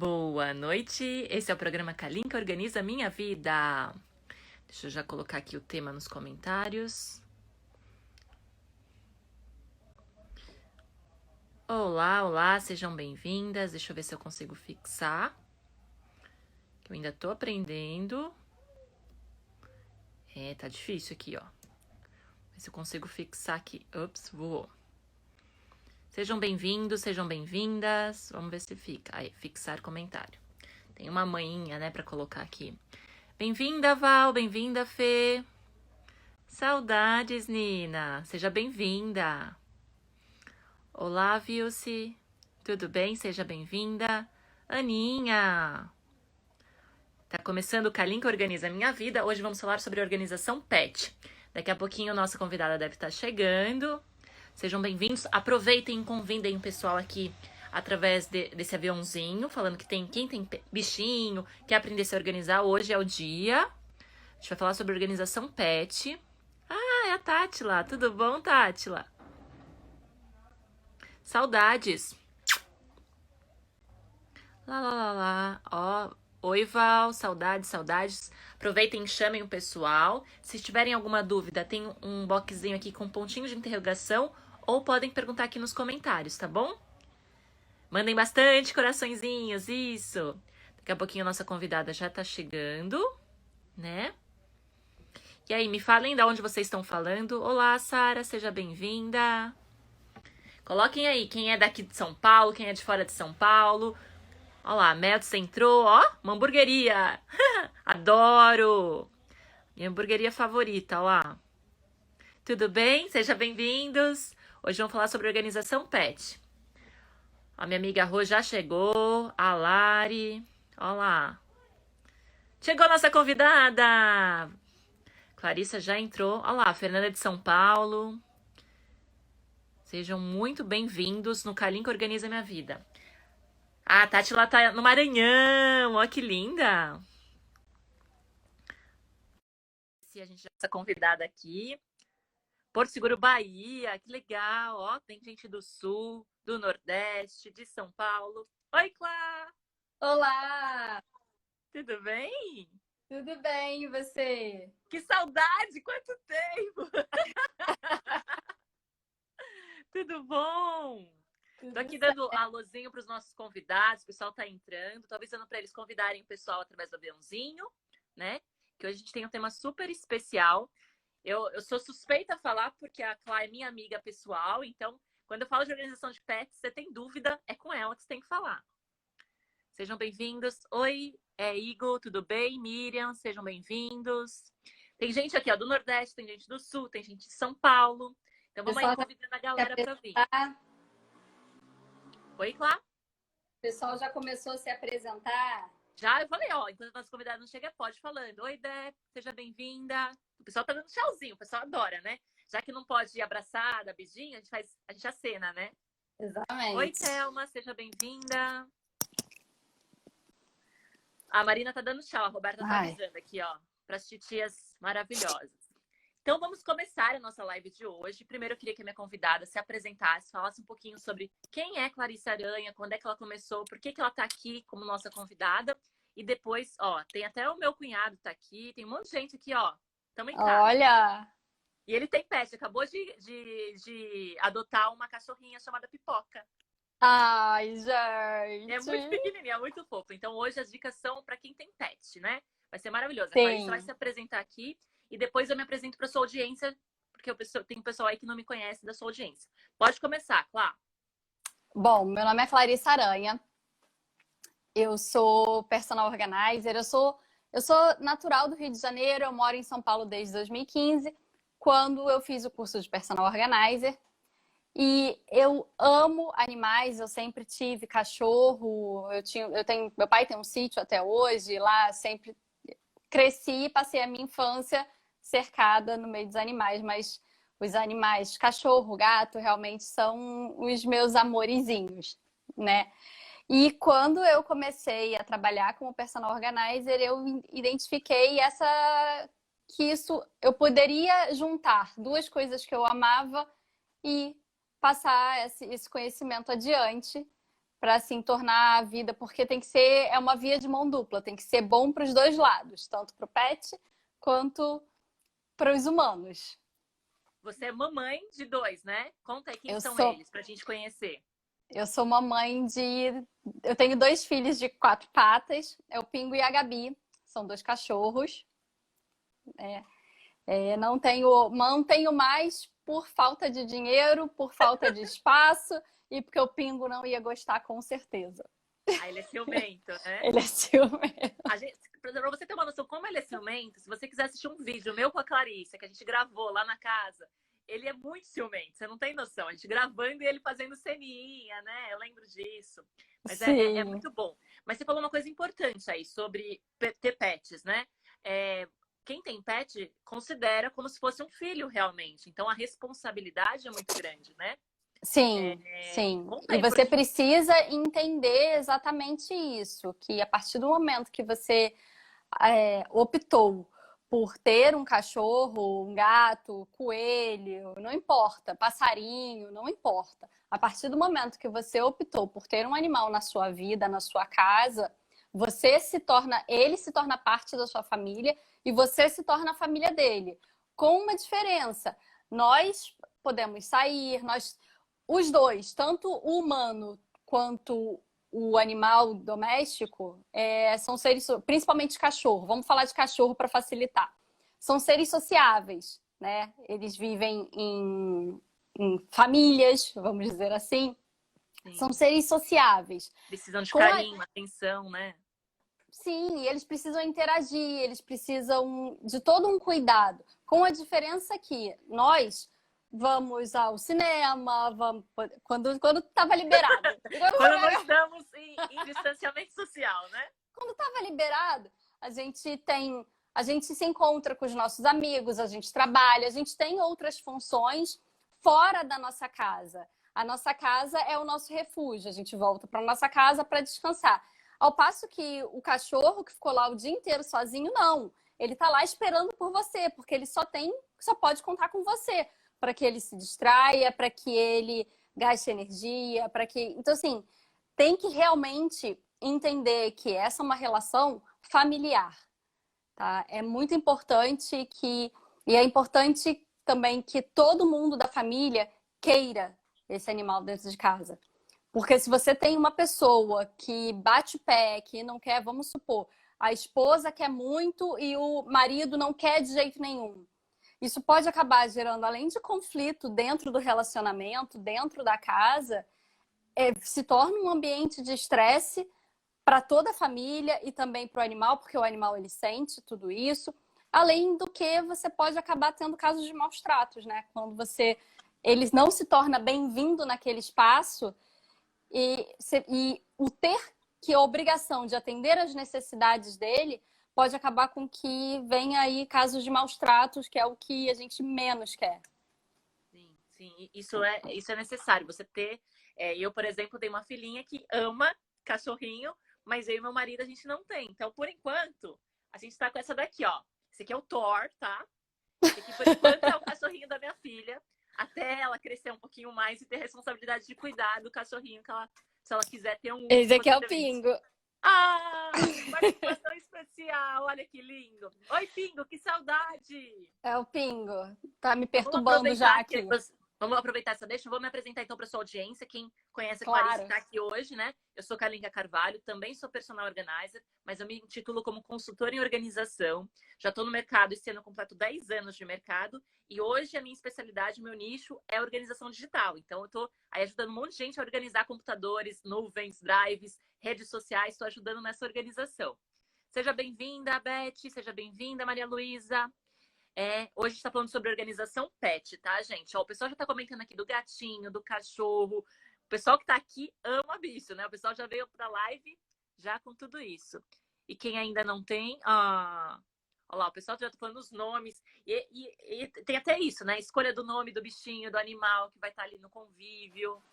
Boa noite, esse é o programa Kalinka Organiza Minha Vida. Deixa eu já colocar aqui o tema nos comentários. Olá, olá, sejam bem-vindas. Deixa eu ver se eu consigo fixar. Eu ainda tô aprendendo. Tá difícil aqui, ó. Ver se eu consigo fixar aqui. Ups, voou. Sejam bem-vindos, sejam bem-vindas. Vamos ver se fica. Aí, fixar comentário. Tem uma manhinha, né, pra colocar aqui. Bem-vinda, Val. Bem-vinda, Fê. Saudades, Nina. Seja bem-vinda. Olá, Vilce. Tudo bem? Seja bem-vinda. Aninha. Tá começando o Kalinka Organiza Minha Vida. Hoje vamos falar sobre organização pet. Daqui a pouquinho nossa convidada deve estar chegando. Sejam bem-vindos. Aproveitem e convidem o pessoal aqui através desse aviãozinho, falando que quem tem bichinho, quer aprender a se organizar. Hoje é o dia. A gente vai falar sobre organização pet. Ah, é a Tátila. Tudo bom, Tátila? Saudades. Lá, lá, lá, lá. Ó, oi, Val. Saudades, saudades. Aproveitem e chamem o pessoal. Se tiverem alguma dúvida, tem um boxzinho aqui com pontinhos de interrogação ou podem perguntar aqui nos comentários, tá bom? Mandem bastante coraçõezinhos, isso. Daqui a pouquinho a nossa convidada já tá chegando, né? E aí, me falem de onde vocês estão falando. Olá, Sara, seja bem-vinda. Coloquem aí quem é daqui de São Paulo, quem é de fora de São Paulo. Olha lá, Mel, você entrou, ó, uma hamburgueria. Adoro. Minha hamburgueria favorita, olha lá. Tudo bem? Sejam bem-vindos. Hoje vamos falar sobre organização pet. A minha amiga Rô já chegou, a Lari, olha lá. Chegou a nossa convidada. Clarissa já entrou, olha lá, Fernanda de São Paulo. Sejam muito bem-vindos no Kalinka Organiza Minha Vida. Ah, a Tati lá tá no Maranhão, ó que linda. Se a gente já essa convidada aqui. Porto Seguro, Bahia, que legal, ó, tem gente do Sul, do Nordeste, de São Paulo. Oi, Clá! Olá! Tudo bem? Tudo bem, e você? Que saudade, quanto tempo! Tudo bom? Tudo Tô aqui certo. dando alôzinho para os nossos convidados, o pessoal tá entrando, tô avisando para eles convidarem o pessoal através do aviãozinho, né? Que hoje a gente tem um tema super especial. Eu sou suspeita a falar porque a Clá é minha amiga pessoal, então quando eu falo de organização de pets, você tem dúvida, é com ela que você tem que falar. Sejam bem-vindos. Oi, Igor, tudo bem? Miriam, sejam bem-vindos. Tem gente aqui ó, do Nordeste, tem gente do Sul, tem gente de São Paulo. Então O vamos aí pessoal já convidando a se galera para vir. apresentar. Oi, Clá? O pessoal já começou a se apresentar. Já eu falei, ó, enquanto nosso convidado não chega, pode ir falando. Oi, Dé, seja bem-vinda. O pessoal tá dando tchauzinho, o pessoal adora, né? Já que não pode ir abraçada, beijinho, a gente acena, né? Exatamente. Oi, Thelma, seja bem-vinda. A Marina tá dando tchau, a Roberta tá avisando aqui, ó, pras titias maravilhosas. Então vamos começar a nossa live de hoje. Primeiro eu queria que a minha convidada se apresentasse, falasse um pouquinho sobre quem é Clarissa Aranha, quando é que ela começou, por que ela tá aqui como nossa convidada. E depois, ó, tem até o meu cunhado tá aqui, tem um monte de gente aqui, ó. Tamo em casa. Olha! E ele tem pet, acabou de adotar uma cachorrinha chamada Pipoca. Ai, gente! É muito pequenininha, é muito fofo. Então hoje as dicas são para quem tem pet, né? Vai ser maravilhoso. Sim. A Clarissa vai se apresentar aqui e depois eu me apresento para sua audiência, porque tem um pessoal aí que não me conhece da sua audiência. Pode começar, Clá. Bom, meu nome é Clarissa Aranha. Eu sou personal organizer. Eu sou natural do Rio de Janeiro. Eu moro em São Paulo desde 2015, quando eu fiz o curso de personal organizer. E eu amo animais, eu sempre tive cachorro, meu pai tem um sítio até hoje, lá sempre cresci e passei a minha infância cercada no meio dos animais, mas os animais, cachorro, gato, realmente são os meus amorizinhos, né? E quando eu comecei a trabalhar como personal organizer, eu identifiquei que eu poderia juntar duas coisas que eu amava e passar esse conhecimento adiante para assim tornar a vida, porque tem que ser, é uma via de mão dupla, tem que ser bom para os dois lados, tanto para o pet quanto para os humanos. Você é mamãe de dois, né? Conta aí quem Eu são sou, eles, pra gente conhecer. eu sou uma mãe de, eu tenho 2 filhos de 4 patas, é o Pingo e a Gabi, são 2 cachorros. Não tenho mais por falta de dinheiro, por falta de espaço e porque o Pingo não ia gostar com certeza. Ah, ele é ciumento, né? Ele é ciumento. Pra você ter uma noção como ele é ciumento, se você quiser assistir um vídeo meu com a Clarissa, que a gente gravou lá na casa, ele é muito ciumento, você não tem noção. A gente gravando e ele fazendo ceninha, né? Eu lembro disso. Mas é Sim. muito bom. Mas você falou uma coisa importante aí sobre ter pets, né? Quem tem pet considera como se fosse um filho realmente. Então a responsabilidade é muito grande, né? Sim, sim. Conta E aí, você porque precisa entender exatamente isso, que a partir do momento que você optou por ter um cachorro, um gato, coelho, não importa, passarinho, não importa. A partir do momento que você optou por ter um animal na sua vida, na sua casa, ele se torna parte da sua família e você se torna a família dele. Com uma diferença, nós podemos sair, os dois, tanto o humano quanto o animal doméstico, são seres, principalmente cachorro. Vamos falar de cachorro para facilitar. São seres sociáveis, né? Eles vivem em famílias, vamos dizer assim. sim, São seres sociáveis. precisam de Com a... carinho, atenção, né? Sim, eles precisam interagir, eles precisam de todo um cuidado. Com a diferença que nós vamos ao cinema, quando estava liberado. Quando nós estamos em distanciamento social, né? Quando estava liberado, a gente se encontra com os nossos amigos, a gente trabalha, a gente tem outras funções fora da nossa casa. A nossa casa é o nosso refúgio, a gente volta para nossa casa para descansar. Ao passo que o cachorro que ficou lá o dia inteiro sozinho, não. Ele está lá esperando por você, porque ele só pode contar com você para que ele se distraia, para que ele gaste energia, para que. Então, assim, tem que realmente entender que essa é uma relação familiar, tá? É muito importante e é importante também que todo mundo da família queira esse animal dentro de casa. Porque se você tem uma pessoa que bate o pé, que não quer, vamos supor, a esposa quer muito e o marido não quer de jeito nenhum. Isso pode acabar gerando, além de conflito dentro do relacionamento, dentro da casa, se torna um ambiente de estresse para toda a família e também para o animal, porque o animal ele sente tudo isso. Além do que você pode acabar tendo casos de maus tratos, né? Quando ele não se torna bem-vindo naquele espaço e o ter que a obrigação de atender às necessidades dele pode acabar com que venha aí casos de maus tratos, que é o que a gente menos quer. Sim, sim. Isso é necessário. Você ter. Eu, por exemplo, tenho uma filhinha que ama cachorrinho, mas eu e meu marido a gente não tem. Então, por enquanto, a gente tá com essa daqui, ó. Esse aqui é o Thor, tá? Esse aqui, por enquanto, é o cachorrinho da minha filha. Até ela crescer um pouquinho mais e ter responsabilidade de cuidar do cachorrinho se ela quiser ter um. Esse aqui é o Pingo. Ah, participação especial, olha que lindo. Oi, Pingo, que saudade. É o Pingo. Tá me Vamos perturbando aproveitar já aqui. Vamos aproveitar essa deixa. Eu vou me apresentar então para sua audiência. Quem conhece a Claro. Clarice está aqui hoje, né? Eu sou Kalinka Carvalho, também sou personal organizer, mas eu me intitulo como consultora em organização. Já estou no mercado esse ano, completo 10 anos de mercado. E hoje a minha especialidade, meu nicho é organização digital. Então eu estou aí ajudando um monte de gente a organizar computadores, nuvens, drives, redes sociais. Estou ajudando nessa organização. Seja bem-vinda, Beth. Seja bem-vinda, Maria Luísa. Hoje a gente está falando sobre organização pet, tá, gente? Ó, o pessoal já está comentando aqui do gatinho, do cachorro. O pessoal que está aqui ama bicho, né? O pessoal já veio para a live já com tudo isso. E quem ainda não tem, olha lá, o pessoal já está falando os nomes. E tem até isso, né? Escolha do nome do bichinho, do animal que vai estar ali no convívio.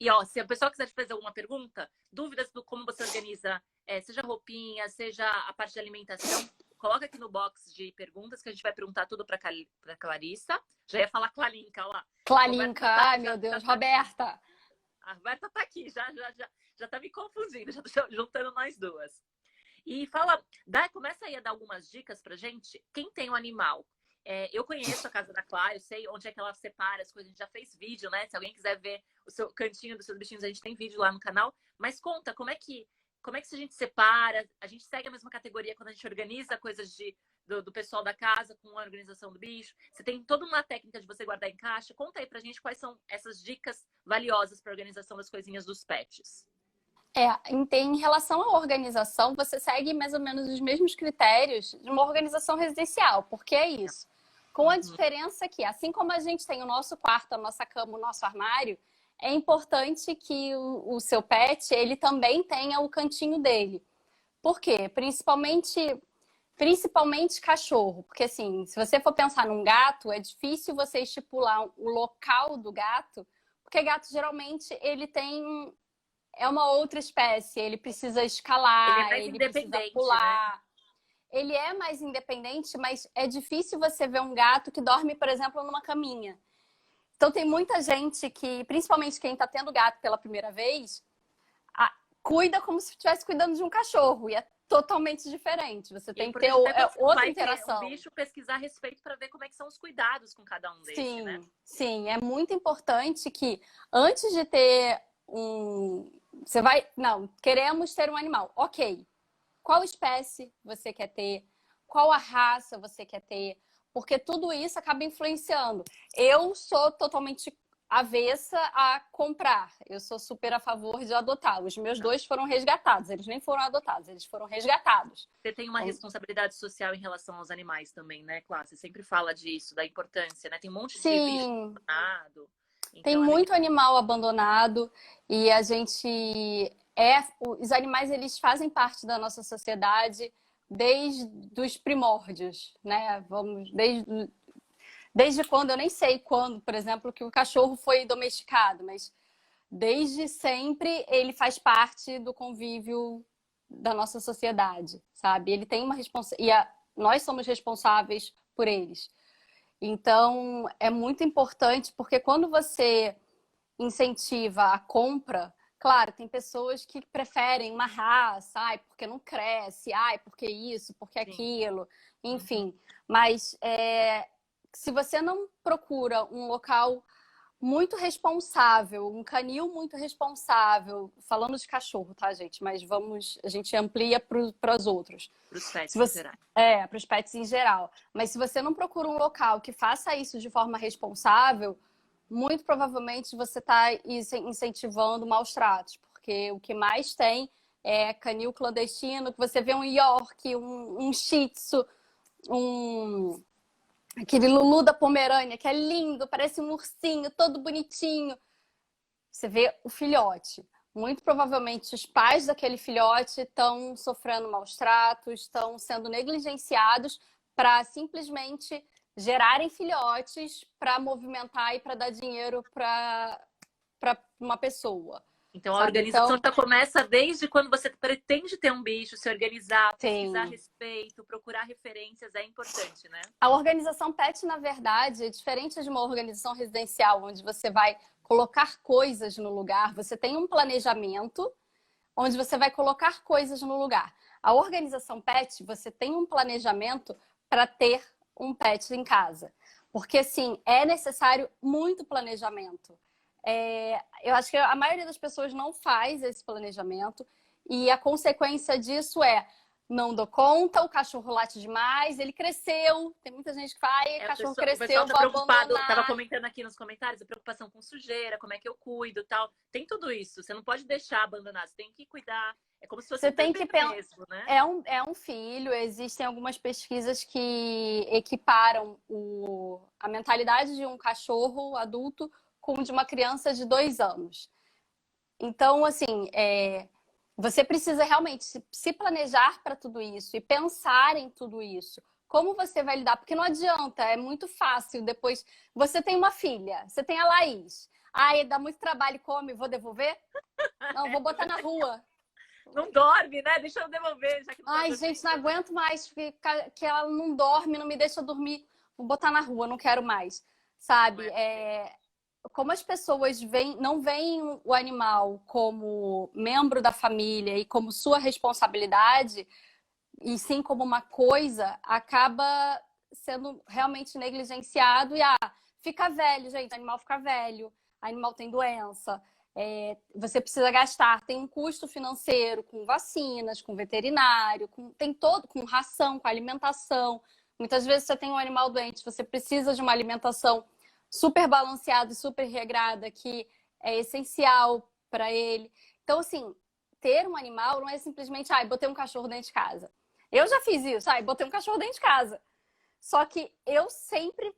E, ó, se o pessoal quiser te fazer alguma pergunta, dúvidas do como você organiza, seja roupinha, seja a parte de alimentação, coloca aqui no box de perguntas que a gente vai perguntar tudo para Clarissa. Já ia falar Clalinka, olha lá. Clalinka, ai meu Deus, Roberta. A Berta tá aqui, já tá me confundindo, já tô juntando nós duas. E fala, começa aí a dar algumas dicas pra gente. Quem tem um animal? Eu conheço a casa da Clara, eu sei onde é que ela separa as coisas, a gente já fez vídeo, né? Se alguém quiser ver o seu cantinho dos seus bichinhos, a gente tem vídeo lá no canal. Mas conta, como é que a gente separa? A gente segue a mesma categoria quando a gente organiza coisas do pessoal da casa com a organização do bicho. Você tem toda uma técnica de você guardar em caixa. Conta aí pra gente quais são essas dicas valiosas para organização das coisinhas dos pets. Em relação à organização, você segue mais ou menos os mesmos critérios de uma organização residencial, porque é isso. Com a diferença que, assim como a gente tem o nosso quarto, a nossa cama, o nosso armário, é importante que o seu pet, ele também tenha o cantinho dele. Por quê? Principalmente cachorro, porque assim, se você for pensar num gato, é difícil você estipular o local do gato, porque gato geralmente é uma outra espécie, ele precisa escalar, ele precisa pular. Né? Ele é mais independente, mas é difícil você ver um gato que dorme, por exemplo, numa caminha. Então tem muita gente que, principalmente quem está tendo gato pela primeira vez, cuida como se estivesse cuidando de um cachorro. E é totalmente diferente. Você tem que ter outra interação. O bicho pesquisar a respeito para ver como é que são os cuidados com cada um deles, né? Sim, é muito importante que antes de ter você vai... Não, queremos ter um animal. Ok. Qual espécie você quer ter? Qual a raça você quer ter? Porque tudo isso acaba influenciando. Eu sou totalmente avessa a comprar. Eu sou super a favor de adotar. Os meus dois foram resgatados. Eles nem foram adotados, eles foram resgatados. Você tem uma responsabilidade social em relação aos animais também, né, Clara? Você sempre fala disso, da importância, né? Tem um monte de bicho abandonado. Então, tem muito animal abandonado e a gente os animais, eles fazem parte da nossa sociedade desde os primórdios, né? Desde quando, eu nem sei quando, por exemplo, que o cachorro foi domesticado, mas desde sempre ele faz parte do convívio da nossa sociedade, sabe? Ele tem uma responsabilidade, e nós somos responsáveis por eles. Então, é muito importante, porque quando você incentiva a compra, claro, tem pessoas que preferem uma raça, porque não cresce, porque isso, porque aquilo, enfim. Mas se você não procura um local muito responsável, um canil muito responsável, falando de cachorro, tá, gente? Mas a gente amplia para os outros. Para os pets em geral. Para os pets em geral. Mas se você não procura um local que faça isso de forma responsável, muito provavelmente você está incentivando maus tratos, porque o que mais tem é canil clandestino, que você vê um York, um Shih Tzu, aquele Lulu da Pomerânia, que é lindo, parece um ursinho, todo bonitinho. Você vê o filhote. Muito provavelmente os pais daquele filhote estão sofrendo maus tratos, estão sendo negligenciados para simplesmente gerarem filhotes para movimentar e para dar dinheiro para uma pessoa. Então, a organização já começa desde quando você pretende ter um bicho, se organizar, pesquisar a respeito, procurar referências, é importante, né? A organização pet, na verdade, é diferente de uma organização residencial, onde você vai colocar coisas no lugar. Você tem um planejamento onde você vai colocar coisas no lugar. A organização pet, você tem um planejamento para ter um pet em casa. Porque, sim, é necessário muito planejamento. Eu acho que a maioria das pessoas não faz esse planejamento e a consequência disso não dou conta, o cachorro late demais, ele cresceu. Tem muita gente que fala, o cachorro cresceu, vou abandonar. Tava comentando aqui nos comentários a preocupação com sujeira, como é que eu cuido, tal. Tem tudo isso. Você não pode deixar abandonar, você tem que cuidar. É como se fosse você tem que pensar mesmo, né? É um filho. Existem algumas pesquisas que equiparam a mentalidade de um cachorro adulto com de uma criança de 2 anos. Então, assim, você precisa realmente se planejar para tudo isso e pensar em tudo isso. Como você vai lidar? Porque não adianta, é muito fácil. Depois, você tem uma filha, você tem a Laís. Dá muito trabalho, come, vou devolver? Não, vou botar na rua. Não dorme, né? Deixa eu devolver. Já que não gente, não aguento mais que ela não dorme, não me deixa dormir. Vou botar na rua, não quero mais. Sabe? como as pessoas não veem o animal como membro da família e como sua responsabilidade, e sim como uma coisa, acaba sendo realmente negligenciado e fica velho, gente, animal fica velho, animal tem doença, você precisa gastar, tem um custo financeiro com vacinas, com veterinário, tem todo, com ração, com alimentação. Muitas vezes você tem um animal doente, você precisa de uma alimentação super balanceada e super regrada, que é essencial para ele. Então, assim, ter um animal não é simplesmente, botei um cachorro dentro de casa. Eu já fiz isso, botei um cachorro dentro de casa. Só que eu sempre.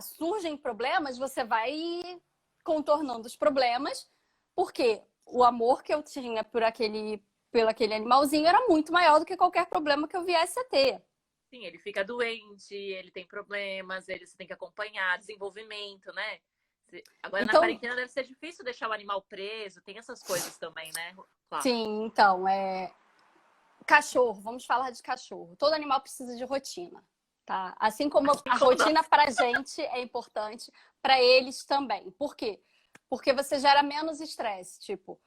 Surgem problemas, você vai contornando os problemas, porque o amor que eu tinha pelo aquele animalzinho era muito maior do que qualquer problema que eu viesse a ter. Sim, ele fica doente, ele tem problemas, você tem que acompanhar, desenvolvimento, né? Agora na Então, quarentena deve ser difícil deixar o animal preso, tem essas coisas também, né? Claro. sim, então, cachorro, vamos falar de cachorro. Todo animal precisa de rotina, tá? Assim como Assim a como rotina nós. pra gente é importante, para eles também. Por quê? Porque você gera menos estresse, tipo,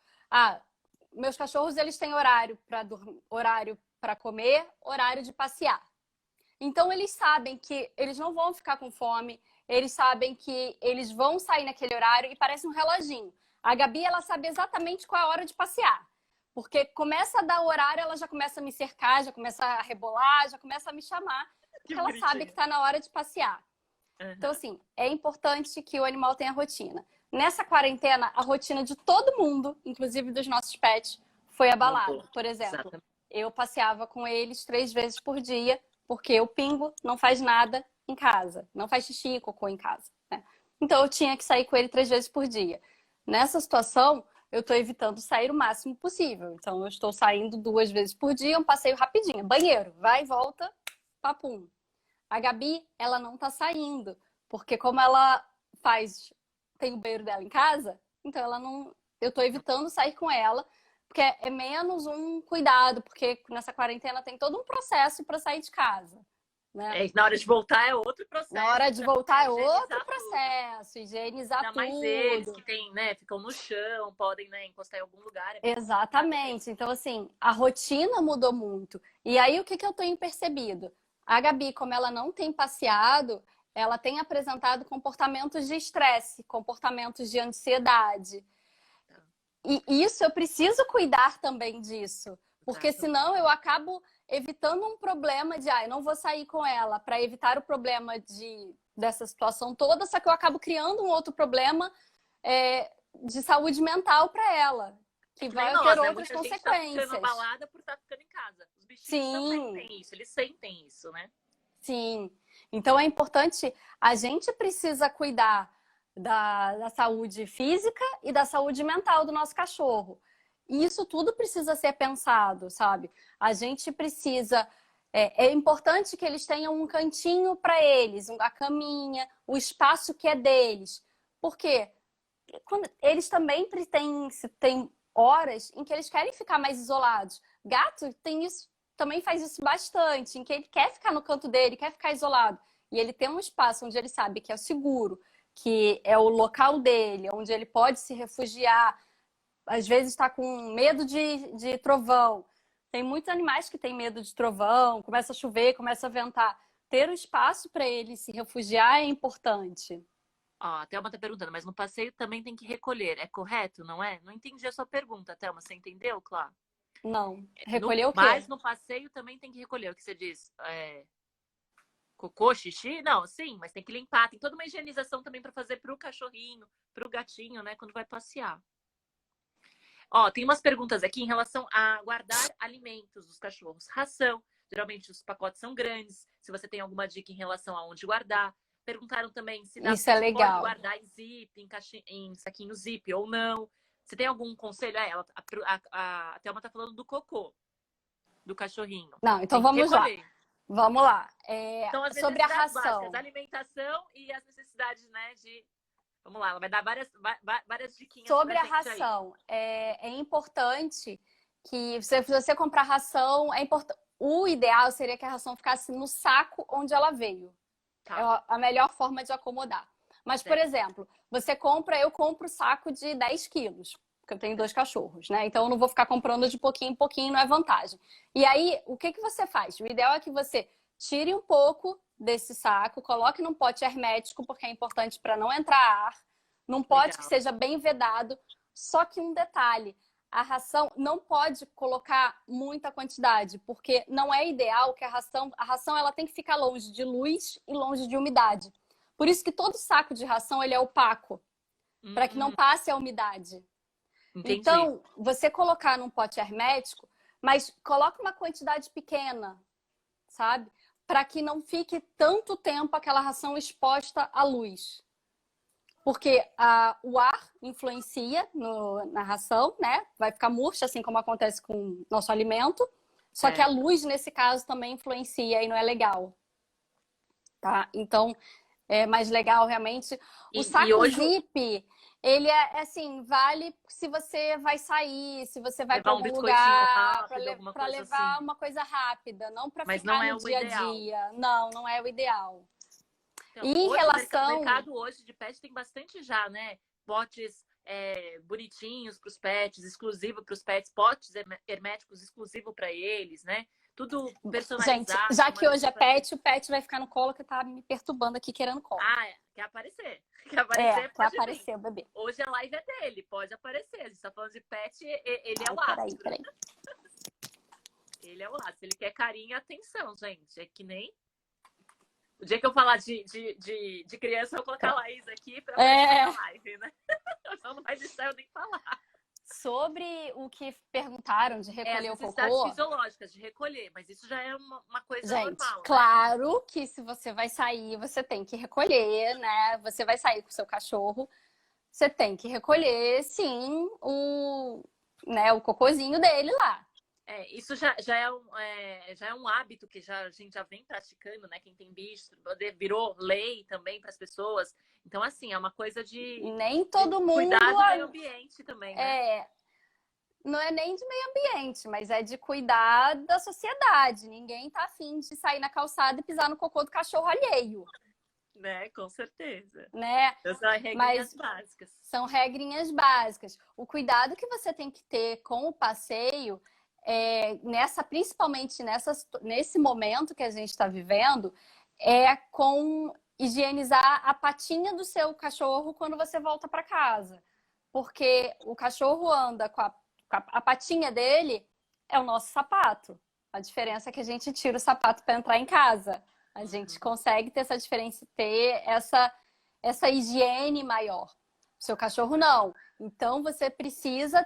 meus cachorros eles têm horário para dormir, horário para comer, horário de passear. Então eles sabem que eles não vão ficar com fome, eles sabem que eles vão sair naquele horário e parece um reloginho. A Gabi, ela sabe exatamente qual é a hora de passear. Porque começa a dar o horário, ela já começa a me cercar, já começa a rebolar, já começa a me chamar, Que porque ela sabe que bonitinho. está na hora de passear. Então, Uhum. assim, é importante que o animal tenha rotina. Nessa quarentena, a rotina de todo mundo, inclusive dos nossos pets, foi Mudou. abalada. Por exemplo, Exatamente. eu passeava com eles 3 vezes por dia, porque o Pingo não faz nada em casa, não faz xixi e cocô em casa, né? Então eu tinha que sair com ele 3 vezes por dia. Nessa situação, eu estou evitando sair o máximo possível. Então eu estou saindo 2 vezes por dia, um passeio rapidinho, banheiro, vai e volta, papum. A Gabi, ela não tá saindo, porque como ela faz, tem o banheiro dela em casa, então ela não, eu tô evitando sair com ela, porque é menos um cuidado, porque nessa quarentena tem todo um processo para sair de casa, né? Na hora de voltar é outro Na processo hora de para voltar é outro higienizar tudo. processo, higienizar Ainda mais eles que tudo. tem, né, ficam no chão, podem, né, encostar em algum lugar, é bem complicado mesmo. Exatamente. Então, assim, a rotina mudou muito. E aí, o que, que eu tenho percebido? A Gabi, como ela não tem passeado, ela tem apresentado comportamentos de estresse, comportamentos de ansiedade. E isso eu preciso cuidar também disso, porque Exato. senão eu acabo evitando um problema de, eu não vou sair com ela para evitar o problema dessa situação toda, só que eu acabo criando um outro problema de saúde mental para ela, É que que nem vai ter nós, né? outras Muita gente tá ficando consequências. abalada por estar ficando em casa. Os bichinhos também Sim, têm isso, eles sentem isso, né? sim. Então é importante, a gente precisa cuidar da saúde física e da saúde mental do nosso cachorro. E isso tudo precisa ser pensado, sabe? A gente precisa. É importante que eles tenham um cantinho para eles, a caminha, o espaço que é deles. Porque eles também têm horas em que eles querem ficar mais isolados. Gato tem isso, também faz isso bastante, em que ele quer ficar no canto dele, quer ficar isolado. E ele tem um espaço onde ele sabe que é seguro, que é o local dele, onde ele pode se refugiar. Às vezes está com medo de trovão. Tem muitos animais que têm medo de trovão, começa a chover, começa a ventar. Ter um espaço para ele se refugiar é importante. Ó, a Thelma tá perguntando, mas no passeio também tem que recolher, é correto, não é? Não entendi a sua pergunta, Thelma, você entendeu, claro? Não. No, Recolher o quê? mas no passeio também tem que recolher, o que você diz? Cocô, xixi? Não, sim, mas tem que limpar. Tem toda uma higienização também para fazer pro cachorrinho, pro gatinho, né, quando vai passear. Ó, tem umas perguntas aqui em relação a guardar alimentos dos cachorros. Ração. Geralmente os pacotes são grandes. Se você tem alguma dica em relação a onde guardar. Perguntaram também Isso é se pode legal. guardar em zip, em saquinho zip ou não. Você tem algum conselho? A Thelma tá falando do cocô do cachorrinho. Não, então Tem que vamos lá. recolher. Vamos lá. São as Sobre a necessidades básicas, ração. alimentação e as necessidades, né, de... Vamos lá, ela vai dar várias diquinhas pra Sobre a gente aí. ração, é importante que se você comprar ração, é importante. O ideal seria que a ração ficasse no saco onde ela veio. É Tá. a melhor forma de acomodar. Mas, por Certo. exemplo, eu compro saco de 10 quilos, porque eu tenho 2 cachorros, né? Então eu não vou ficar comprando de pouquinho em pouquinho, não é vantagem. E aí, o que que você faz? O ideal é que você tire um pouco desse saco, coloque num pote hermético, porque é importante para não entrar ar, num pote que Legal. seja bem vedado. Só que um detalhe, a ração não pode colocar muita quantidade, porque não é ideal que a ração ela tem que ficar longe de luz e longe de umidade. Por isso que todo saco de ração ele é opaco, para que não Hum, passe a umidade. entendi. Então, você colocar num pote hermético, mas coloca uma quantidade pequena, sabe? Para que não fique tanto tempo aquela ração exposta à luz. Porque o ar influencia na ração, né? Vai ficar murcha, assim como acontece com o nosso alimento. Só que a Certo. luz, nesse caso, também influencia e não é legal, tá? Então, é mais legal realmente. O E saco hoje zip, ele assim, vale se você vai sair, se você vai para levar um algum biscoitinho lugar, rápido, alguma para coisa levar assim. uma coisa rápida, não para Mas não ficar é no o dia a ideal. dia. Não, não é o ideal. E Então, em hoje o relação, mercado hoje de pet tem bastante já, né? Potes bonitinhos para os pets, exclusivo para os pets, potes herméticos exclusivo para eles, né? Tudo gente, personalizado, já com uma que hoje é limpeza. pet, o pet vai ficar no colo que tá me perturbando aqui querendo colo. Ah, quer aparecer? Quer É, aparecer, quer pode vir. aparecer o bebê. Hoje a live é dele, pode aparecer. A gente tá falando de pet, ele é Ai, o peraí, astro. peraí. Ele é o astro. Ele quer carinho e atenção, gente. É que nem. O dia que eu falar de criança, eu vou colocar a Laís aqui pra aparecer É, na live, né? Então não vai deixar eu nem falar. sobre o que perguntaram de É as recolher o necessidades cocô, fisiológicas de recolher, mas isso já é uma coisa gente, normal, né? claro que se você vai sair, você tem que recolher, né? Você vai sair com o seu cachorro, você tem que recolher, sim, né, o cocôzinho dele lá. Isso já é um hábito que a gente já vem praticando, né? Quem tem bicho, virou lei também para as pessoas. Então, assim, é uma coisa Nem de todo mundo cuidar do meio ambiente também, né? é, não é nem de meio ambiente, mas é de cuidar da sociedade. Ninguém tá afim de sair na calçada e pisar no cocô do cachorro alheio, Né, com certeza. né? Essas são as regrinhas Mas básicas. são regrinhas básicas. O cuidado que você tem que ter com o passeio, principalmente nesse momento que a gente está vivendo, é com higienizar a patinha do seu cachorro quando você volta para casa. Porque o cachorro anda a patinha dele é o nosso sapato. A diferença é que a gente tira o sapato para entrar em casa. A gente Uhum. consegue ter essa diferença, ter essa higiene maior. O seu cachorro não. Então você precisa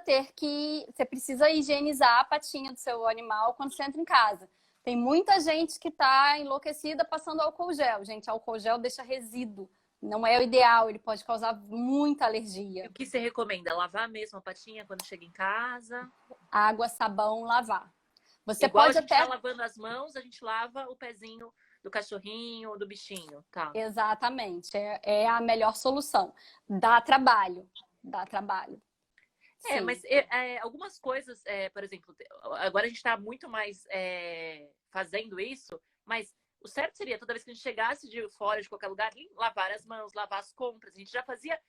higienizar a patinha do seu animal quando você entra em casa. Tem muita gente que está enlouquecida passando álcool gel. Gente, álcool gel deixa resíduo. Não é o ideal, ele pode causar muita E alergia. o que você recomenda? Lavar mesmo a patinha quando chega em casa? Água, sabão, lavar. Você Igual a pode gente está até. lavando as mãos, a gente lava o pezinho do cachorrinho, do bichinho, tá? Exatamente, é a melhor solução. Dá trabalho, dá trabalho. Mas Sim, algumas coisas, por exemplo, agora a gente está muito mais fazendo isso, mas o certo seria toda vez que a gente chegasse de fora de qualquer lugar, lavar as mãos, lavar as compras. A gente já fazia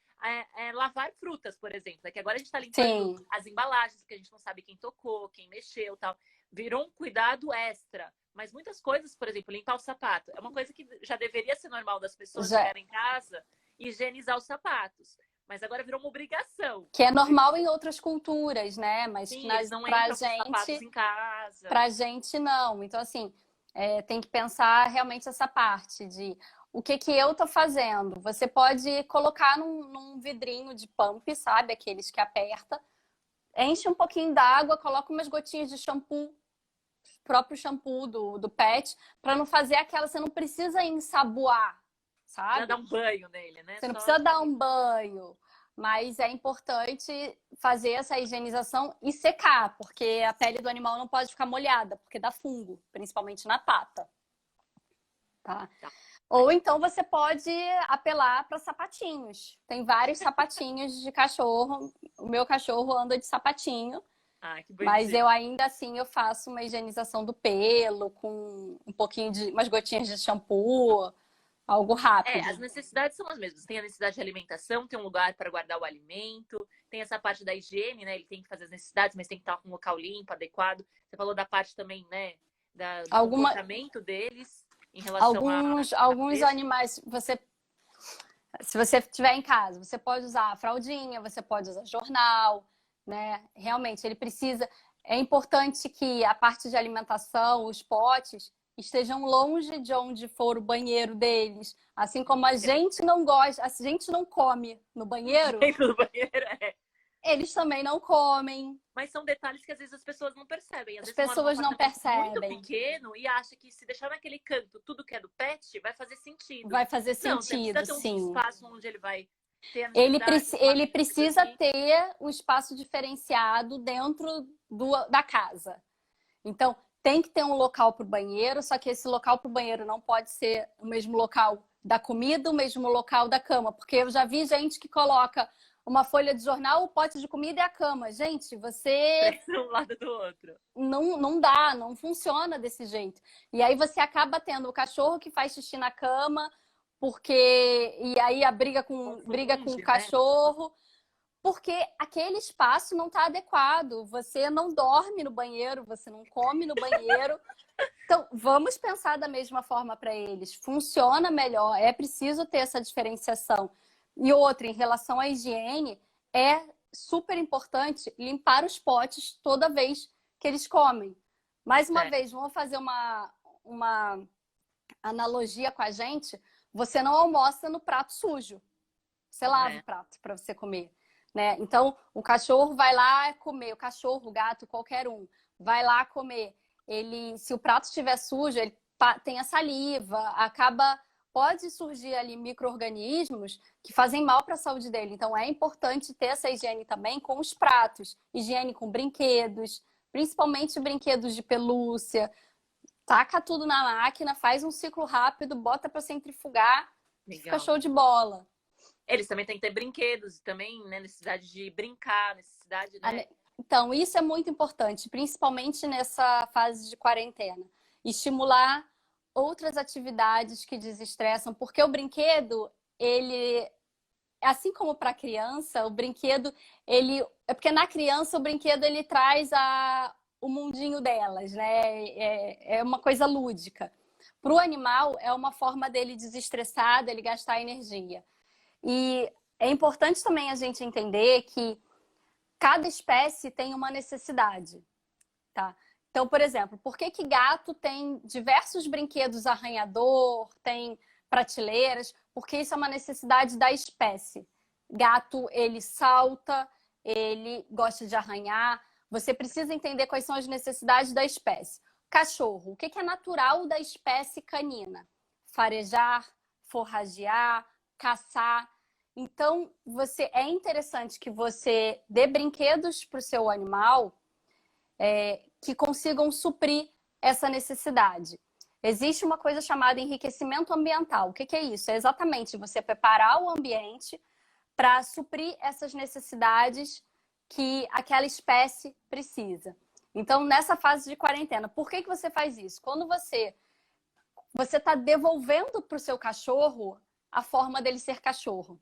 lavar frutas, por exemplo. É que agora a gente está limpando sim, as embalagens, porque a gente não sabe quem tocou, quem mexeu, tal. Virou um cuidado extra. Mas muitas coisas, por exemplo, limpar o sapato, é uma coisa que já deveria ser normal das pessoas já, chegarem em casa e higienizar os sapatos. Mas agora virou uma obrigação. que é normal em outras culturas, né? Mas que Sim, eles não pra entram com sapatos gente, em casa. pra gente não. Então, assim, tem que pensar realmente essa parte de o que que eu tô fazendo. Você pode colocar num vidrinho de pump, sabe? Aqueles que aperta. Enche um pouquinho d'água, coloca umas gotinhas de shampoo, próprio shampoo do pet, para não fazer aquela. Você não precisa ensaboar, Precisa dar sabe? um banho nele, né? Você não Só precisa dar um banho, mas é importante fazer essa higienização e secar, porque a pele do animal não pode ficar molhada, porque dá fungo, principalmente na pata, tá? tá. Ou então você pode apelar para sapatinhos. Tem vários sapatinhos de cachorro. O meu cachorro anda de sapatinho. Ah, que Mas bonitinho. eu ainda assim eu faço uma higienização do pelo com um pouquinho de umas gotinhas de shampoo, algo rápido. As necessidades são as mesmas. Tem a necessidade de alimentação, tem um lugar para guardar o alimento, tem essa parte da higiene, né? Ele tem que fazer as necessidades, mas tem que estar com um local limpo, adequado. Você falou da parte também, né? Do comportamento deles em relação alguns animais, se você estiver em casa, você pode usar a fraldinha, você pode usar jornal, né? Realmente, ele precisa... É importante que a parte de alimentação, os potes, estejam longe de onde for o banheiro deles. Assim como a gente não gosta, a gente não come no banheiro, dentro do banheiro, eles também não comem. Mas são detalhes que às vezes as pessoas não percebem. Às As vezes pessoas não percebem. Muito pequeno e acha que se deixar naquele canto tudo que é do pet, vai fazer sentido. Vai fazer Não, você sentido, precisa ter sim. um espaço onde ele vai ter a ele precisa ter o espaço diferenciado dentro da casa. Então, tem que ter um local para o banheiro, só que esse local para o banheiro não pode ser o mesmo local da comida, o mesmo local da cama. Porque eu já vi gente que coloca uma folha de jornal, o pote de comida e a cama. Gente, você... um lado do outro. Não dá, não funciona desse jeito. E aí você acaba tendo o cachorro que faz xixi na cama, e aí a briga com o cachorro, porque aquele espaço não está adequado. Você não dorme no banheiro, você não come no banheiro. Então, vamos pensar da mesma forma para eles. Funciona melhor, é preciso ter essa diferenciação. E outra, em relação à higiene, é super importante limpar os potes toda vez que eles comem. Mais uma vez, vamos fazer uma analogia com a gente. Você não almoça no prato sujo. Você lava o prato para você comer, né? Então, o cachorro vai lá comer. O cachorro, o gato, qualquer um, vai lá comer. Se o prato estiver sujo, ele tem a saliva, pode surgir ali micro-organismos que fazem mal para a saúde dele. Então, é importante ter essa higiene também com os pratos. Higiene com brinquedos, principalmente brinquedos de pelúcia. Taca tudo na máquina, faz um ciclo rápido, bota para centrifugar, fica show de bola. Eles também têm que ter brinquedos, também, né? Necessidade de brincar, necessidade, né? Então, isso é muito importante, principalmente nessa fase de quarentena. Estimular outras atividades que desestressam, porque o brinquedo, assim como para a criança, o brinquedo, é porque na criança o brinquedo ele traz o mundinho delas, né? É uma coisa lúdica. Para o animal, é uma forma dele desestressar, dele gastar energia. E é importante também a gente entender que cada espécie tem uma necessidade, tá? Então, por exemplo, por que gato tem diversos brinquedos arranhador, tem prateleiras? Porque isso é uma necessidade da espécie. Gato, ele salta, ele gosta de arranhar. Você precisa entender quais são as necessidades da espécie. Cachorro, o que é natural da espécie canina? Farejar, forragear, caçar. Então, é interessante que você dê brinquedos para o seu animal que consigam suprir essa necessidade. Existe uma coisa chamada enriquecimento ambiental. O que é isso? É exatamente você preparar o ambiente para suprir essas necessidades que aquela espécie precisa. Então, nessa fase de quarentena, por que você faz isso? Quando você está devolvendo para o seu cachorro a forma dele ser cachorro.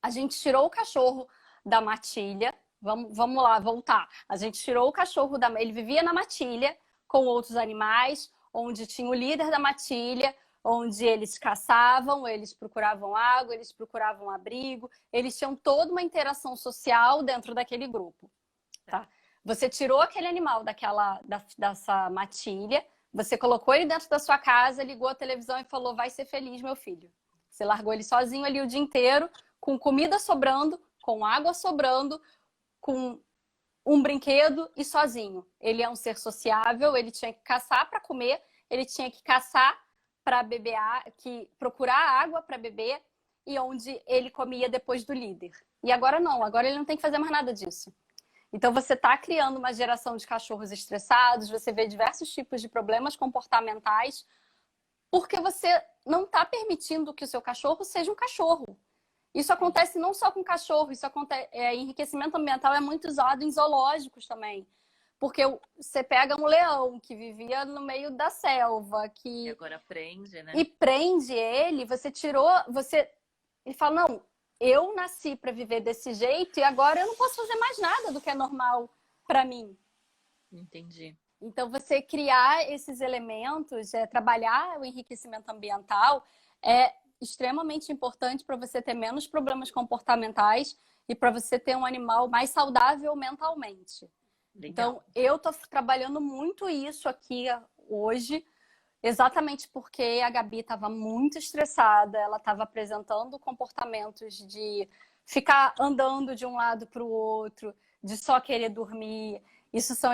A gente tirou o cachorro da matilha. Vamos lá, voltar. A gente tirou o cachorro ele vivia na matilha com outros animais, onde tinha o líder da matilha, onde eles caçavam, eles procuravam água, eles procuravam abrigo, eles tinham toda uma interação social dentro daquele grupo. Tá? Você tirou aquele animal dessa matilha, você colocou ele dentro da sua casa, ligou a televisão e falou: vai ser feliz, meu filho. Você largou ele sozinho ali o dia inteiro, com comida sobrando, com água sobrando, com um brinquedo e sozinho. Ele é um ser sociável, ele tinha que caçar para comer, ele tinha que caçar para beber, procurar água para beber, e onde ele comia depois do líder. E agora não, agora ele não tem que fazer mais nada disso. Então você está criando uma geração de cachorros estressados, você vê diversos tipos de problemas comportamentais, porque você não está permitindo que o seu cachorro seja um cachorro. Isso acontece não só com cachorro, enriquecimento ambiental é muito usado em zoológicos também. Porque você pega um leão que vivia no meio da selva, E que agora prende, né? e prende ele, você tirou, você ele fala, não, eu nasci para viver desse jeito e agora eu não posso fazer mais nada do que é normal para mim. Entendi. Então, você criar esses elementos, trabalhar o enriquecimento ambiental é extremamente importante para você ter menos problemas comportamentais e para você ter um animal mais saudável mentalmente. Legal. Então, eu estou trabalhando muito isso aqui hoje, exatamente porque a Gabi estava muito estressada, ela estava apresentando comportamentos de ficar andando de um lado para o outro, de só querer dormir. Isso são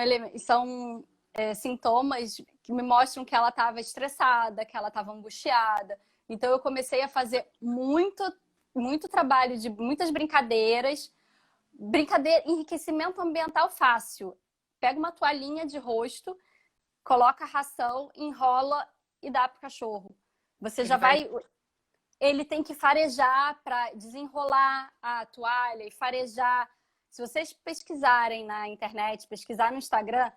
sintomas que me mostram que ela estava estressada, que ela estava angustiada. Então, eu comecei a fazer muito trabalho de muitas brincadeiras. Enriquecimento ambiental fácil. Pega uma toalhinha de rosto, coloca a ração, enrola e dá pro cachorro. Você Ele já vai. vai. Ele tem que farejar para desenrolar a toalha e farejar. Se vocês pesquisarem na internet, pesquisar no Instagram,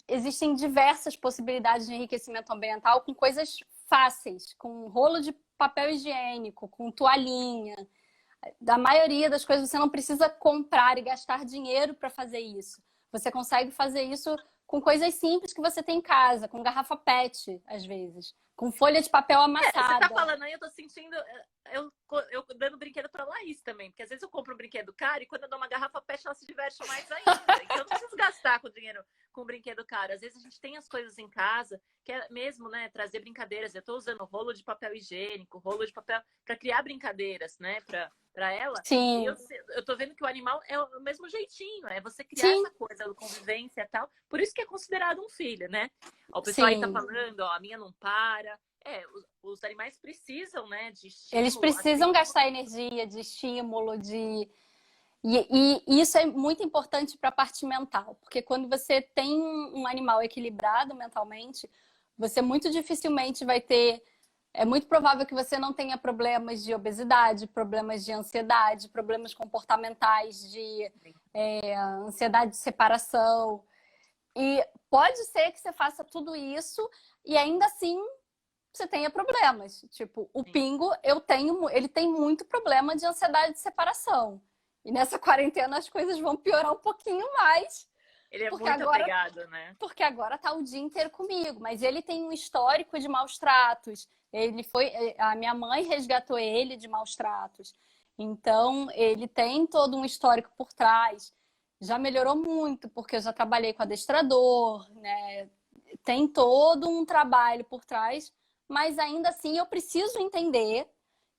existem diversas possibilidades de enriquecimento ambiental com coisas fáceis, com rolo de papel higiênico, com toalhinha. Da maioria das coisas você não precisa comprar e gastar dinheiro para fazer isso. Você consegue fazer isso com coisas simples que você tem em casa, com garrafa PET, às vezes, com folha de papel Você tá amassada. falando aí, eu tô sentindo. Eu dando brinquedo pra Laís também, porque às vezes eu compro um brinquedo caro e quando eu dou uma garrafa PET, ela se diverte mais ainda. Então eu não preciso gastar com dinheiro com brinquedo caro. Às vezes a gente tem as coisas em casa, que é mesmo, né, trazer brincadeiras. Eu tô usando rolo de papel higiênico, rolo de papel para criar brincadeiras, né, para ela. E Sim, eu tô vendo que o animal é o mesmo jeitinho, é você criar sim, essa coisa do convivência e tal. Por isso que é considerado um filho, né? Ó, o pessoal aí tá sim. falando, ó, a minha não para. Os animais precisam, né, de Eles estímulo, assim precisam como. gastar energia de estímulo, de e isso é muito importante para a parte mental, porque quando você tem um animal equilibrado mentalmente, você muito dificilmente vai ter. É muito provável que você não tenha problemas de obesidade, problemas de ansiedade, problemas comportamentais, de ansiedade de separação. E pode ser que você faça tudo isso e ainda assim você tenha problemas. Tipo, o Sim. Pingo, ele tem muito problema de ansiedade de separação. E nessa quarentena as coisas vão piorar um pouquinho mais, Ele é porque muito agora, apegado, né? porque agora tá o dia inteiro comigo. Mas ele tem um histórico de maus tratos. A minha mãe resgatou ele de maus tratos. Então, ele tem todo um histórico por trás. Já melhorou muito, porque eu já trabalhei com adestrador, né? Tem todo um trabalho por trás, mas ainda assim eu preciso entender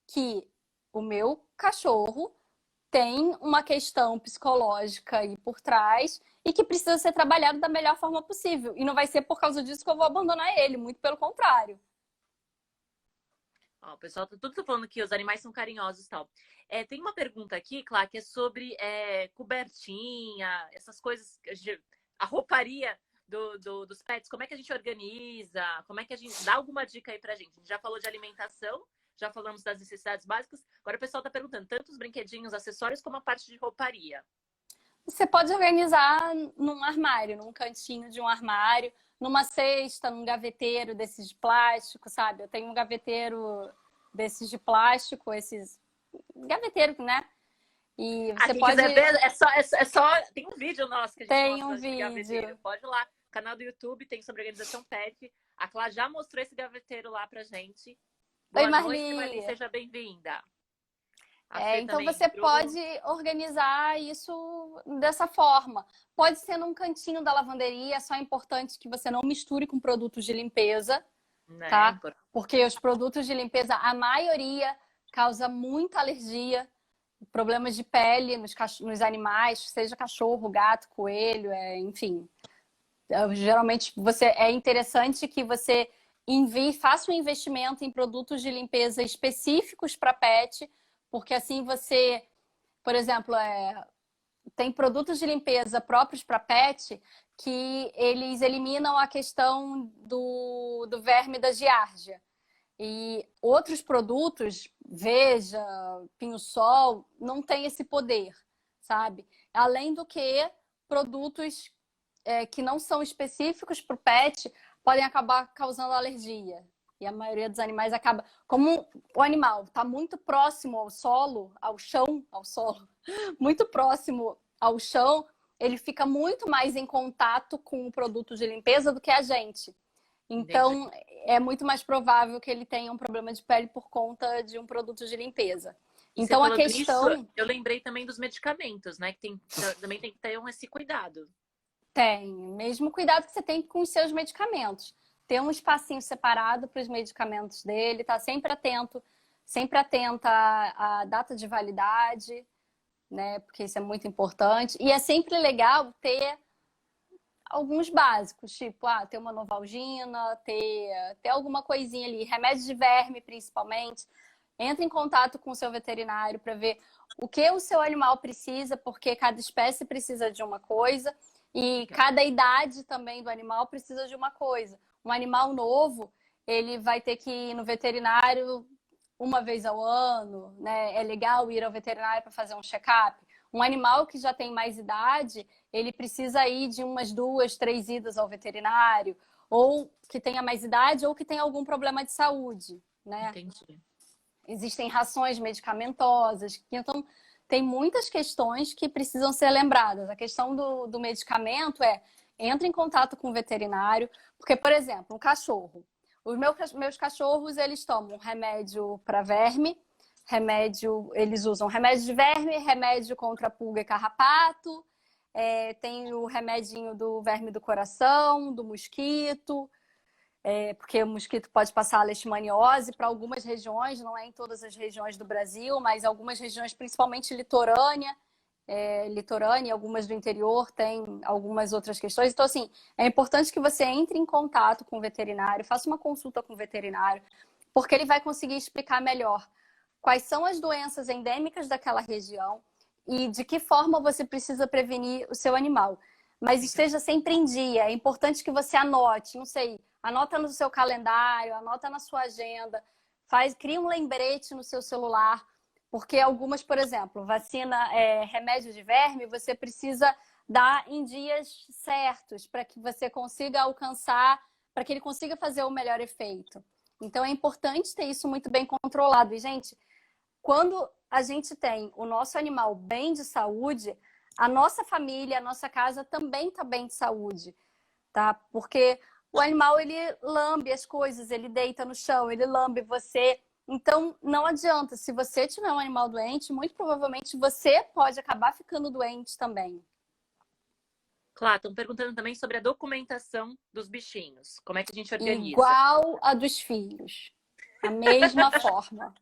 que o meu cachorro tem uma questão psicológica aí por trás e que precisa ser trabalhado da melhor forma possível. E não vai ser por causa disso que eu vou abandonar ele, muito pelo contrário. Ó, o pessoal tudo tá falando que os animais são carinhosos e tal. Tem uma pergunta aqui, Clá, que é sobre cobertinha, essas coisas, a rouparia dos pets, como é que a gente organiza? Como é que a gente dá alguma dica aí pra gente? A gente já falou de alimentação, já falamos das necessidades básicas. Agora o pessoal tá perguntando tanto os brinquedinhos, acessórios, como a parte de rouparia. Você pode organizar num armário, num cantinho de um armário, numa cesta, num gaveteiro desses de plástico, sabe? Eu tenho um gaveteiro desses de plástico, esses gaveteiro, né? E Ah, você quem pode. quiser ver, é só. Tem um vídeo nosso que a gente Tem um mostra de gaveteiro. vídeo. Pode ir lá. O canal do YouTube tem sobre organização pet. A Clá já mostrou esse gaveteiro lá pra gente. Oi, Boa noite, Marli. Marli, seja bem-vinda. A Fê Então também você entrou, pode organizar isso dessa forma. Pode ser num cantinho da lavanderia, é só importante que você não misture com produtos de limpeza, né? tá? Porque os produtos de limpeza, a maioria causa muita alergia, problemas de pele nos animais, seja cachorro, gato, coelho, enfim. Geralmente é interessante que você faça um investimento em produtos de limpeza específicos para pet, porque assim você, por exemplo, tem produtos de limpeza próprios para pet que eles eliminam a questão do verme da giardia. E outros produtos, Veja, Pinho-Sol, não tem esse poder, sabe? Além do que produtos que não são específicos para o pet podem acabar causando alergia. E a maioria dos animais acaba... Como o animal está muito próximo ao solo, ao chão, ao solo, muito próximo ao chão, ele fica muito mais em contato com o produto de limpeza do que a gente. Então, Entendi. é muito mais provável que ele tenha um problema de pele por conta de um produto de limpeza. E você Então, a falando isso, questão... eu lembrei também dos medicamentos, né? Que também tem que ter esse cuidado. Tem, mesmo cuidado que você tem com os seus medicamentos. Ter um espacinho separado para os medicamentos dele, tá sempre atenta à data de validade, né? Porque isso é muito importante. E é sempre legal ter alguns básicos, tipo, ter uma Novalgina, ter alguma coisinha ali, remédio de verme principalmente. Entre em contato com o seu veterinário para ver o que o seu animal precisa, porque cada espécie precisa de uma coisa e cada idade também do animal precisa de uma coisa. Um animal novo, ele vai ter que ir no veterinário uma vez ao ano, né? É legal ir ao veterinário para fazer um check-up. Um animal que já tem mais idade, ele precisa ir de umas 2, 3 idas ao veterinário, ou que tenha mais idade, ou que tenha algum problema de saúde, né? Entendi. Existem rações medicamentosas, então tem muitas questões que precisam ser lembradas. A questão do medicamento entra em contato com o veterinário, porque, por exemplo, um cachorro. Os meus cachorros, eles tomam remédio para verme, eles usam remédio de verme, remédio contra pulga e carrapato, tem o remedinho do verme do coração, do mosquito, porque o mosquito pode passar a leishmaniose para algumas regiões, não é em todas as regiões do Brasil, mas algumas regiões, principalmente litorânea, e algumas do interior, tem algumas outras questões. Então, assim, é importante que você entre em contato com o veterinário, faça uma consulta com o veterinário, porque ele vai conseguir explicar melhor quais são as doenças endêmicas daquela região e de que forma você precisa prevenir o seu animal. Mas esteja sempre em dia. É importante que você anote, não sei, anota no seu calendário, anota na sua agenda, cria um lembrete no seu celular, porque algumas, por exemplo, vacina, remédio de verme, você precisa dar em dias certos para que você consiga alcançar, para que ele consiga fazer o melhor efeito. Então é importante ter isso muito bem controlado. E, gente, quando a gente tem o nosso animal bem de saúde, a nossa família, a nossa casa também está bem de saúde, tá? Porque o animal, ele lambe as coisas, ele deita no chão, ele lambe você. Então, não adianta. Se você tiver um animal doente, muito provavelmente você pode acabar ficando doente também. Claro, estão perguntando também sobre a documentação dos bichinhos. Como é que a gente organiza? Igual a dos filhos. A mesma forma.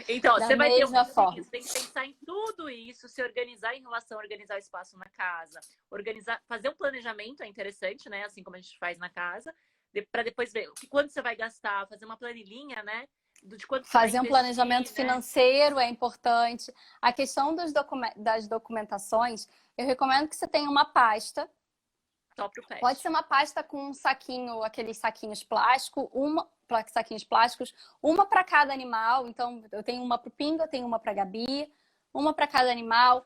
Então, Da você vai ter um mesma forma. você tem que pensar em tudo isso, se organizar em relação a organizar o espaço na casa, fazer um planejamento é interessante, né? Assim como a gente faz na casa, para depois ver quanto você vai gastar, fazer uma planilhinha, né? De quanto você vai Fazer um investir, planejamento né? financeiro é importante. A questão das documentações, eu recomendo que você tenha uma pasta. Só pro pet. Pode ser uma pasta com um saquinho, aqueles saquinhos plásticos, uma para cada animal. Então, eu tenho uma para o Pinga, eu tenho uma para a Gabi, uma para cada animal.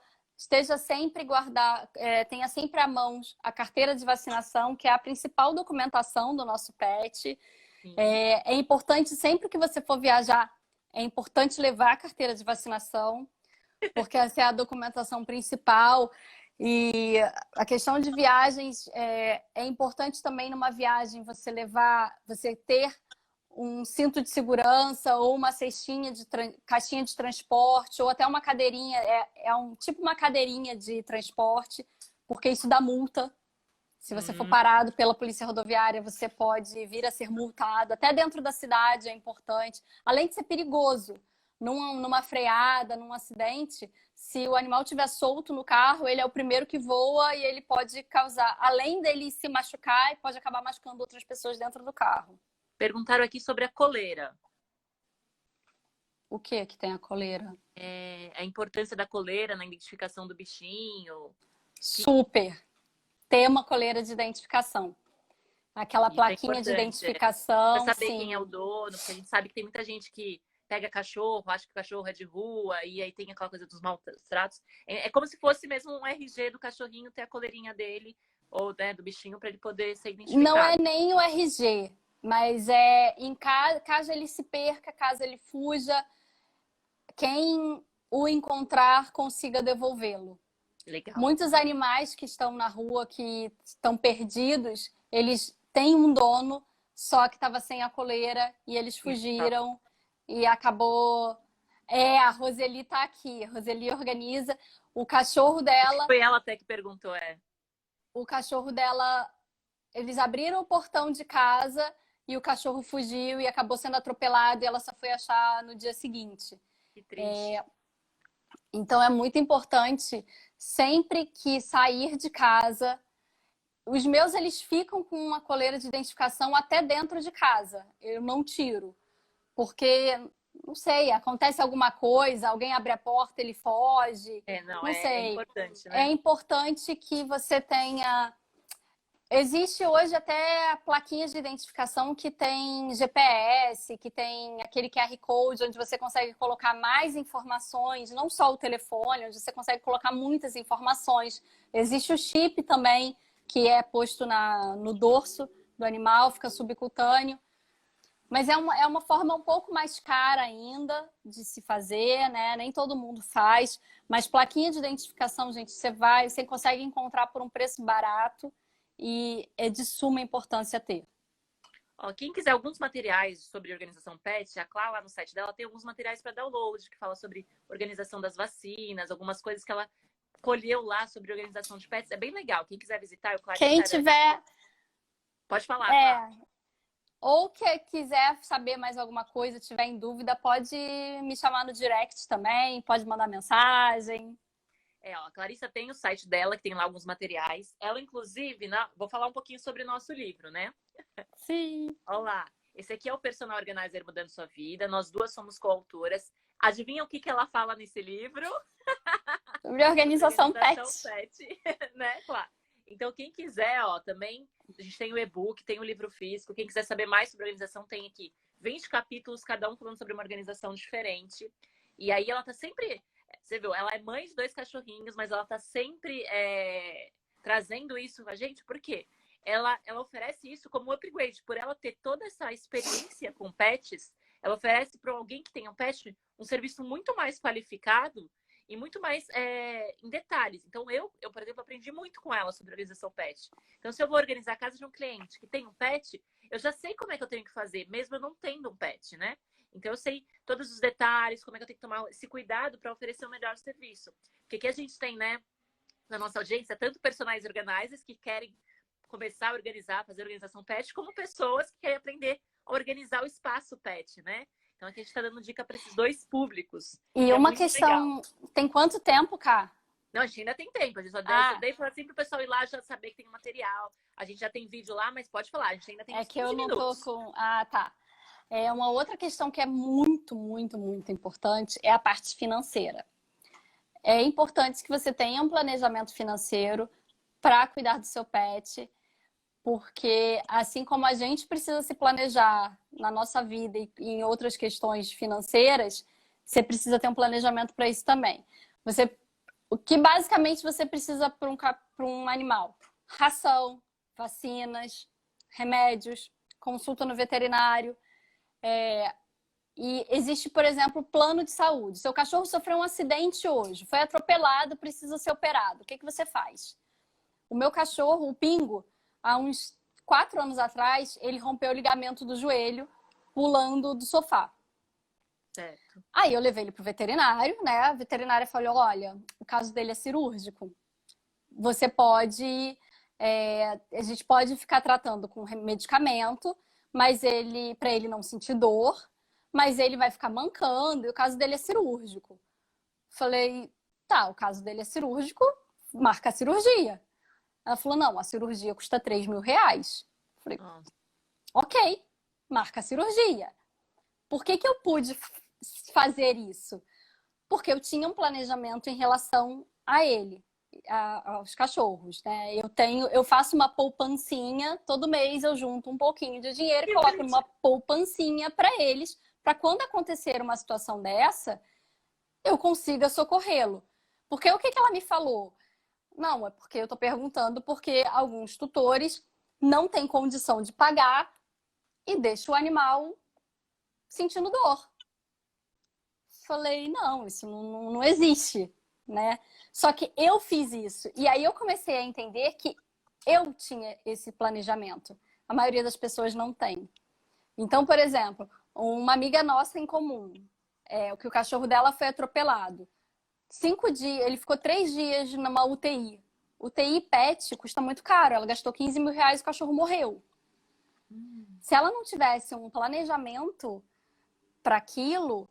Tenha sempre à mão a carteira de vacinação, que é a principal documentação do nosso pet. É importante, sempre que você for viajar, é importante levar a carteira de vacinação, porque essa é a documentação principal. E a questão de viagens, é importante também numa viagem você ter um cinto de segurança ou uma cestinha caixinha de transporte ou até uma cadeirinha, tipo uma cadeirinha de transporte, porque isso dá multa. Se você for parado pela polícia rodoviária, você pode vir a ser multado. Até dentro da cidade é importante. Além de ser perigoso, numa freada, num acidente, se o animal estiver solto no carro, ele é o primeiro que voa e ele pode causar, além dele se machucar, pode acabar machucando outras pessoas dentro do carro. Perguntaram aqui sobre a coleira. O que tem a coleira? A importância da coleira na identificação do bichinho. Super! Ter uma coleira de identificação. Aquela plaquinha de identificação. Pra saber sim. quem é o dono, porque a gente sabe que tem muita gente que pega cachorro, acha que o cachorro é de rua, e aí tem aquela coisa dos maus tratos. É como se fosse mesmo um RG do cachorrinho, ter a coleirinha dele, ou né, do bichinho, para ele poder ser Não é identificado. nem o RG, mas é caso ele se perca, caso ele fuja, quem o encontrar consiga devolvê-lo. Legal. Muitos animais que estão na rua, que estão perdidos, eles têm um dono, só que estava sem a coleira e eles fugiram e acabou. A Roseli tá aqui. A Roseli organiza. O cachorro dela. Foi ela até que perguntou, O cachorro dela. Eles abriram o portão de casa e o cachorro fugiu e acabou sendo atropelado e ela só foi achar no dia seguinte. Que triste. Então é muito importante, sempre que sair de casa, os meus eles ficam com uma coleira de identificação até dentro de casa. Eu não tiro, porque não sei, acontece alguma coisa, alguém abre a porta, ele foge. Não sei. É importante, né? É importante que você tenha. Existe hoje até plaquinhas de identificação que tem GPS, que tem aquele QR Code, onde você consegue colocar mais informações, não só o telefone, onde você consegue colocar muitas informações. Existe o chip também, que é posto no dorso do animal, fica subcutâneo. Mas é uma forma um pouco mais cara ainda de se fazer, né? Nem todo mundo faz. Mas plaquinha de identificação, gente, você consegue encontrar por um preço barato. E é de suma importância ter. Quem quiser alguns materiais sobre organização PET, a Clara lá no site dela tem alguns materiais para download, que fala sobre organização das vacinas, algumas coisas que ela colheu lá sobre organização de pets. É bem legal. Quem quiser visitar, eu Clarice Quem Aranha. tiver... Pode falar. Ou que quiser saber mais alguma coisa, tiver em dúvida, pode me chamar no direct também, pode mandar mensagem. A Clarissa tem o site dela, que tem lá alguns materiais. Ela, inclusive, vou falar um pouquinho sobre o nosso livro, né? Sim. Olá, esse aqui é o Personal Organizer Mudando Sua Vida. Nós duas somos coautoras. Adivinha o que ela fala nesse livro? Sobre organização pet. Né, claro. Então, quem quiser, também, a gente tem o e-book, tem o livro físico. Quem quiser saber mais sobre organização, tem aqui 20 capítulos, cada um falando sobre uma organização diferente. E aí ela tá sempre... Você viu, ela é mãe de 2 cachorrinhos, mas ela tá sempre trazendo isso pra gente. Por quê? Ela oferece isso como upgrade. Por ela ter toda essa experiência com pets, ela oferece para alguém que tenha um pet um serviço muito mais qualificado e muito mais em detalhes. Então, eu, por exemplo, aprendi muito com ela sobre organização pet. Então, se eu vou organizar a casa de um cliente que tem um pet, eu já sei como é que eu tenho que fazer, mesmo eu não tendo um pet, né? Então, eu sei todos os detalhes, como é que eu tenho que tomar esse cuidado para oferecer o melhor serviço. Porque aqui a gente tem, né, na nossa audiência, tanto personagens organizers que querem começar a organizar, fazer organização pet, como pessoas que querem aprender a organizar o espaço pet, né? Então, aqui a gente está dando dica para esses 2 públicos. E uma questão, legal. Tem quanto tempo, Cá? Não, a gente ainda tem tempo. A gente só dei para assim, o pessoal ir lá já saber que tem material. A gente já tem vídeo lá, mas pode falar, a gente ainda tem 15 que eu não minutos. tô com... tá. Uma outra questão que é muito, muito, muito importante é a parte financeira. É importante que você tenha um planejamento financeiro para cuidar do seu pet, porque assim como a gente precisa se planejar na nossa vida e em outras questões financeiras, você precisa ter um planejamento para isso também. O que basicamente você precisa para um animal? Ração, vacinas, remédios, consulta no veterinário. E existe, por exemplo, plano de saúde. Seu cachorro sofreu um acidente hoje, foi atropelado, precisa ser operado. O que você faz? O meu cachorro, o Pingo, há uns 4 anos atrás, ele rompeu o ligamento do joelho pulando do sofá. Certo. Aí eu levei ele pro veterinário, né? A veterinária falou, olha, o caso dele é cirúrgico. Você pode... a gente pode ficar tratando com medicamento, mas para ele não sentir dor, mas ele vai ficar mancando e o caso dele é cirúrgico. Falei, tá, o caso dele é cirúrgico, marca a cirurgia. Ela falou, não, a cirurgia custa 3 mil reais. Falei, ok, marca a cirurgia. Por que eu pude fazer isso? Porque eu tinha um planejamento em relação a ele, aos cachorros, né? Eu faço uma poupancinha, todo mês eu junto um pouquinho de dinheiro e coloco numa poupancinha para eles, para quando acontecer uma situação dessa, eu consiga socorrê-lo. Porque o que ela me falou? Não, é porque eu estou perguntando porque alguns tutores não têm condição de pagar e deixam o animal sentindo dor. Falei, não, isso não existe, né? Só que eu fiz isso. E aí eu comecei a entender que eu tinha esse planejamento. A maioria das pessoas não tem. Então, por exemplo, uma amiga nossa em comum, que o cachorro dela foi atropelado. 5 dias, ele ficou 3 dias numa UTI. UTI pet custa muito caro. Ela gastou 15 mil reais e o cachorro morreu. Se ela não tivesse um planejamento para aquilo,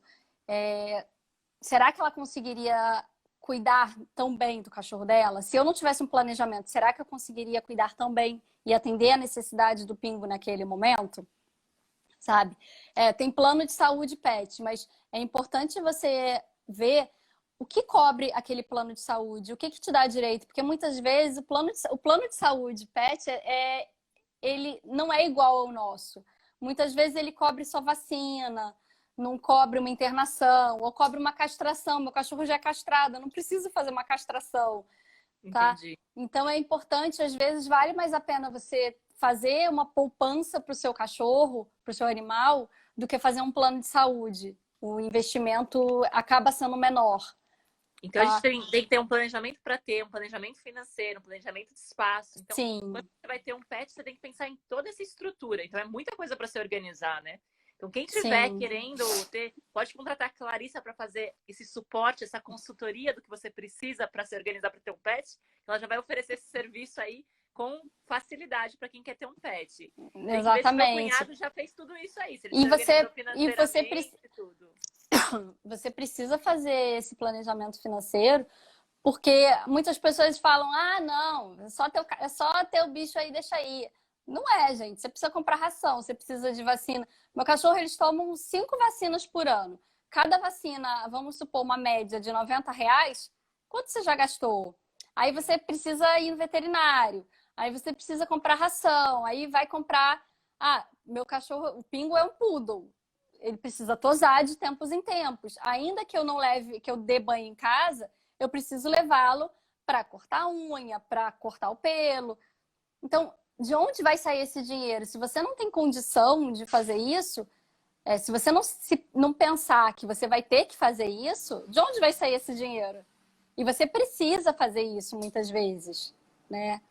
será que ela conseguiria cuidar tão bem do cachorro dela? Se eu não tivesse um planejamento, será que eu conseguiria cuidar tão bem e atender a necessidade do Pingo naquele momento? Sabe? Tem plano de saúde pet, mas é importante você ver o que cobre aquele plano de saúde, o que te dá direito, porque muitas vezes o plano de saúde pet ele não é igual ao nosso. Muitas vezes ele cobre só vacina, não cobre uma internação, ou cobre uma castração. Meu cachorro já é castrado, eu não preciso fazer uma castração, tá? Entendi. Então é importante, às vezes vale mais a pena você fazer uma poupança para o seu cachorro, para o seu animal, do que fazer um plano de saúde. O investimento acaba sendo menor. Então, a gente tem que ter um planejamento para ter, um planejamento financeiro, um planejamento de espaço. Então, Sim. quando você vai ter um pet, você tem que pensar em toda essa estrutura. Então, é muita coisa para se organizar, né? Então, quem estiver querendo ter, pode contratar a Clarissa para fazer esse suporte, essa consultoria do que você precisa para se organizar para ter um pet. Ela já vai oferecer esse serviço aí com facilidade para quem quer ter um pet. Exatamente. Meu cunhado já fez tudo isso aí. Se ele você precisa fazer esse planejamento financeiro, porque muitas pessoas falam, não, é só ter o bicho aí, deixa aí. Não é, gente. Você precisa comprar ração, você precisa de vacina. Meu cachorro, eles tomam 5 vacinas por ano. Cada vacina, vamos supor, uma média de R$90, quanto você já gastou? Aí você precisa ir no veterinário, aí você precisa comprar ração, aí vai comprar... meu cachorro, o Pingo é um poodle. Ele precisa tosar de tempos em tempos. Ainda que eu não leve, que eu dê banho em casa, eu preciso levá-lo para cortar a unha, para cortar o pelo. Então, de onde vai sair esse dinheiro? Se você não tem condição de fazer isso, se você não pensar que você vai ter que fazer isso, de onde vai sair esse dinheiro? E você precisa fazer isso muitas vezes, né?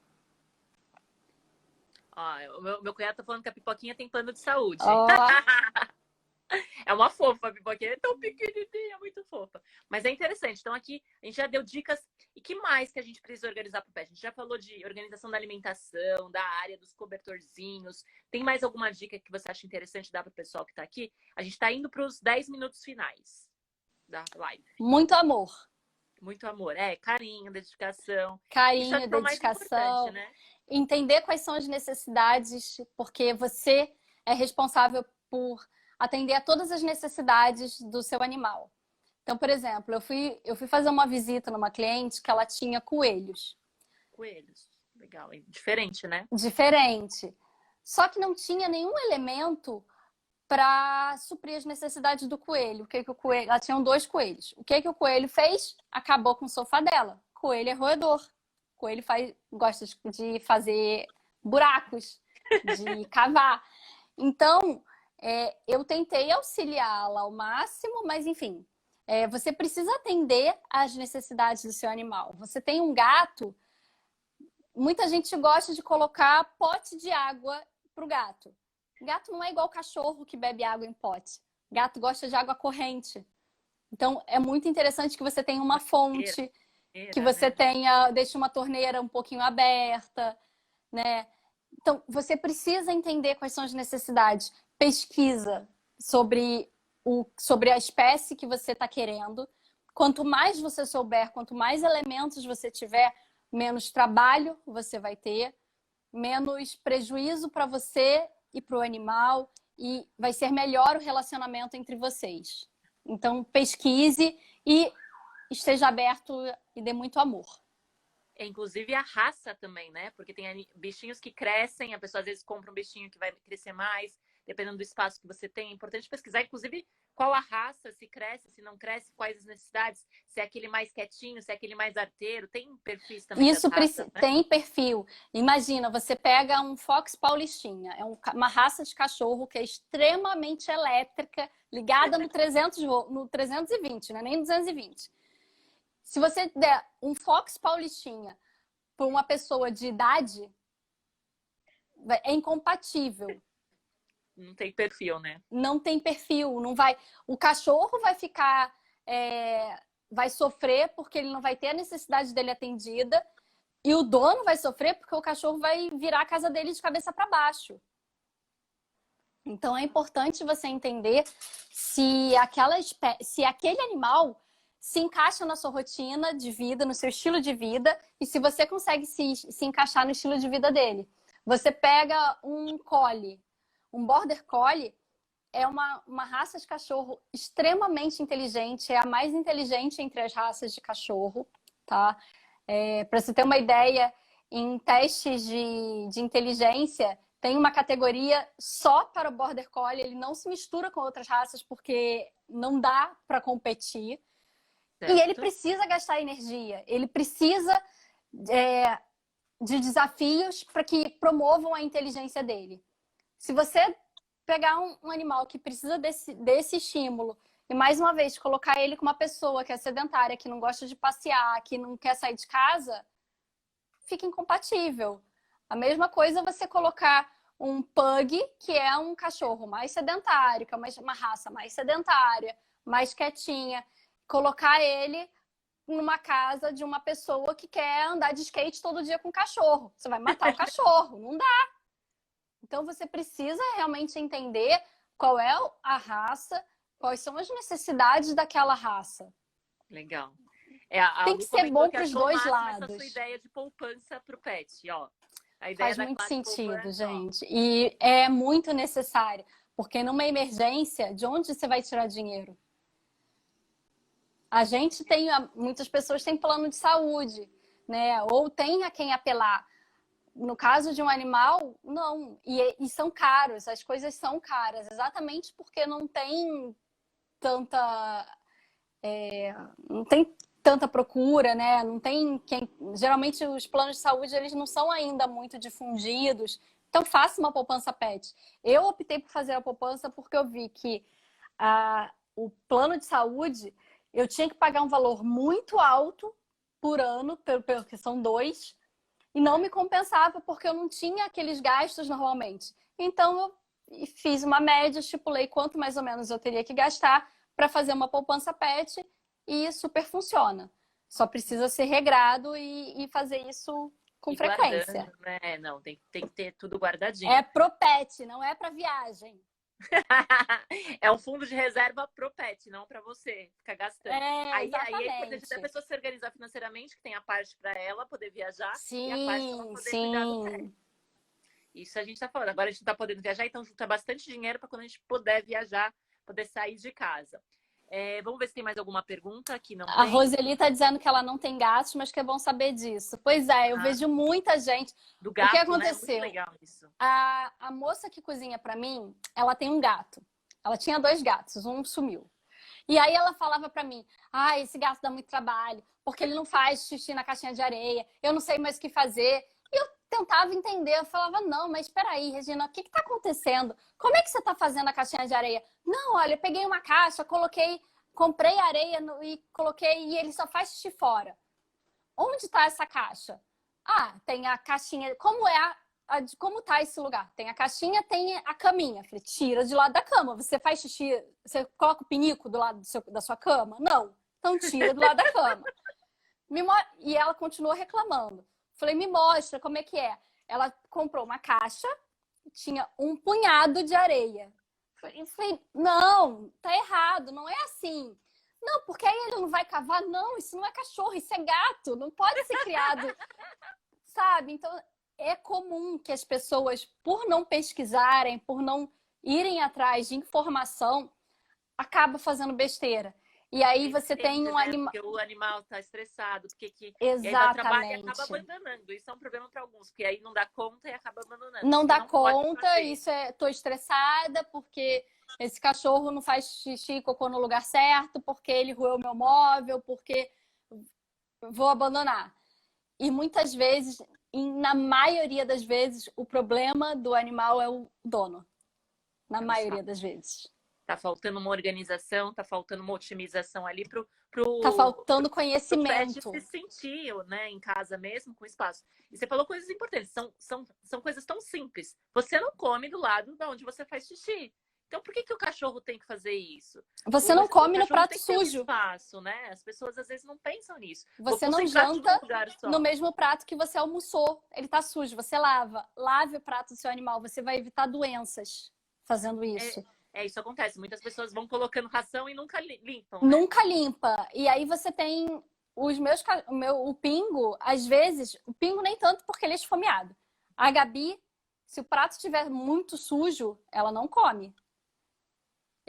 O meu cunhado tá falando que a Pipoquinha tem plano de saúde. Oh. É uma fofa, a Pipoquinha é tão pequenininha, muito fofa. Mas é interessante. Então aqui a gente já deu dicas. E que mais que a gente precisa organizar para o pet? A gente já falou de organização da alimentação, da área dos cobertorzinhos. Tem mais alguma dica que você acha interessante dar para o pessoal que está aqui? A gente está indo para os 10 minutos finais da live. Muito amor. Muito amor. Carinho, dedicação. Carinho, dedicação. Né? Entender quais são as necessidades, porque você é responsável por atender a todas as necessidades do seu animal. Então, por exemplo, eu fui fazer uma visita numa cliente que ela tinha coelhos. Coelhos, legal. Diferente, né? Diferente. Só que não tinha nenhum elemento para suprir as necessidades do coelho. Ela tinha 2 coelhos. O que o coelho fez? Acabou com o sofá dela. Coelho é roedor. Coelho gosta de fazer buracos, de cavar. Então, eu tentei auxiliá-la ao máximo, mas enfim, você precisa atender às necessidades do seu animal. Você tem um gato, muita gente gosta de colocar pote de água para o gato. Gato não é igual cachorro que bebe água em pote. Gato gosta de água corrente. Então, é muito interessante que você tenha uma fonte, que você deixe uma torneira um pouquinho aberta, né? Então, você precisa entender quais são as necessidades. Pesquisa sobre a espécie que você está querendo. Quanto mais você souber, quanto mais elementos você tiver, menos trabalho você vai ter, menos prejuízo para você e para o animal, e vai ser melhor o relacionamento entre vocês. Então, pesquise e esteja aberto e dê muito amor. Inclusive a raça também, né? Porque tem bichinhos que crescem, a pessoa às vezes compra um bichinho que vai crescer mais. dependendo do espaço que você tem. É importante pesquisar, inclusive, qual a raça, se cresce, se não cresce, quais as necessidades, se é aquele mais quietinho, se é aquele mais arteiro. Tem perfis também das Isso raças, né? tem perfil. Imagina, você pega um Fox Paulistinha, é uma raça de cachorro que é extremamente elétrica, ligada no 300, no 320, não é nem no 220. Se você der um Fox Paulistinha para uma pessoa de idade, é incompatível. Não tem perfil, né? Não tem perfil, não vai. O cachorro vai ficar, vai sofrer porque ele não vai ter a necessidade dele atendida, e o dono vai sofrer porque o cachorro vai virar a casa dele de cabeça para baixo. Então é importante você entender se aquele animal se encaixa na sua rotina de vida, no seu estilo de vida, e se você consegue se encaixar no estilo de vida dele. Você pega um collie, um border collie, é uma raça de cachorro extremamente inteligente, é a mais inteligente entre as raças de cachorro, tá? Para você ter uma ideia, em testes de inteligência, tem uma categoria só para o border collie, ele não se mistura com outras raças porque não dá para competir. Certo. E ele precisa gastar energia, ele precisa de desafios para que promovam a inteligência dele. Se você pegar um animal que precisa desse estímulo e, mais uma vez, colocar ele com uma pessoa que é sedentária, que não gosta de passear, que não quer sair de casa, fica incompatível. A mesma coisa você colocar um pug, que é um cachorro mais sedentário, que é uma raça mais sedentária, mais quietinha, colocar ele numa casa de uma pessoa que quer andar de skate todo dia com o cachorro. Você vai matar o cachorro, não dá. Então você precisa realmente entender qual é a raça, quais são as necessidades daquela raça. Legal. Tem que ser bom para os dois lados. Essa sua ideia de poupança para o pet, ó. A ideia faz muito sentido, gente. E é muito necessário, porque numa emergência, de onde você vai tirar dinheiro? A gente tem, muitas pessoas têm plano de saúde, né? Ou tem a quem apelar. No caso de um animal, não. E são caros, as coisas são caras, exatamente porque não tem tanta procura, né? Não tem quem. Geralmente os planos de saúde eles não são ainda muito difundidos. Então faça uma poupança pet. Eu optei por fazer a poupança porque eu vi que o plano de saúde eu tinha que pagar um valor muito alto por ano, porque são 2, e não me compensava porque eu não tinha aqueles gastos normalmente. Então eu fiz uma média, estipulei quanto mais ou menos eu teria que gastar para fazer uma poupança pet e super funciona. Só precisa ser regrado e fazer isso com frequência. Né? Não, tem que ter tudo guardadinho. É pro pet, não é para viagem. É um fundo de reserva pro pet, não para você ficar gastando. Aí é importante a pessoa se organizar financeiramente, que tem a parte para ela poder viajar e a parte para ela poder cuidar do pet. Isso a gente tá falando. Agora a gente não tá podendo viajar, então junta bastante dinheiro para quando a gente puder viajar, poder sair de casa. Vamos ver se tem mais alguma pergunta que não tem. A Roseli está dizendo que ela não tem gatos, mas que é bom saber disso. Pois é, eu vejo muita gente. Do gato, o que aconteceu? Né? Muito legal isso. A moça que cozinha para mim, ela tem um gato. Ela tinha 2 gatos, um sumiu. E aí ela falava para mim, esse gato dá muito trabalho, porque ele não faz xixi na caixinha de areia, eu não sei mais o que fazer. E eu tentava entender, eu falava, não, mas espera aí, Regina, o que está acontecendo? Como é que você está fazendo a caixinha de areia? Não, olha, eu peguei uma caixa, comprei areia e coloquei e ele só faz xixi fora. Onde está essa caixa? Tem a caixinha, como tá esse lugar? Tem a caixinha, tem a caminha. Falei, tira de lado da cama. Você faz xixi, você coloca o pinico do lado da sua cama? Não. Então tira do lado da cama. E ela continuou reclamando. Falei, me mostra como é que é. Ela comprou uma caixa, tinha um punhado de areia. Falei, não, tá errado, não é assim. Não, porque aí ele não vai cavar. Não, isso não é cachorro, isso é gato. Não pode ser criado, sabe? Então, é comum que as pessoas, por não pesquisarem, por não irem atrás de informação, acabam fazendo besteira. E aí Ele você tem entende, um né? animal. Porque o animal tá estressado, e aí dá trabalho e acaba Exatamente. abandonando. Isso é um problema para alguns, porque aí não dá conta e acaba abandonando, Não porque dá não pode conta, fazer. isso é, tô estressada porque esse cachorro não faz xixi e cocô no lugar certo, porque ele roeu meu móvel, porque vou abandonar. E muitas vezes, na maioria das vezes, o problema do animal é o dono. Na É os maioria fatos. das vezes. Tá faltando uma organização, tá faltando uma otimização ali Tá faltando pro pet se conhecimento. sentir, né, em casa mesmo, com espaço. E você falou coisas importantes, são coisas tão simples. Você não come do lado de onde você faz xixi. Então, por que, que o cachorro tem que fazer isso? Você não O come no cachorro prato tem que ter um sujo. espaço, né? As pessoas às vezes não pensam nisso. Vou Você não concentrar tudo num janta lugar no só. mesmo prato que você almoçou. Ele tá sujo, você lava. Lave o prato do seu animal, você vai evitar doenças fazendo É, isso. isso acontece. Muitas pessoas vão colocando ração e nunca limpam, né? Nunca limpa. E aí você tem o Pingo, às vezes, o Pingo nem tanto porque ele é esfomeado. A Gabi, se o prato estiver muito sujo, ela não come.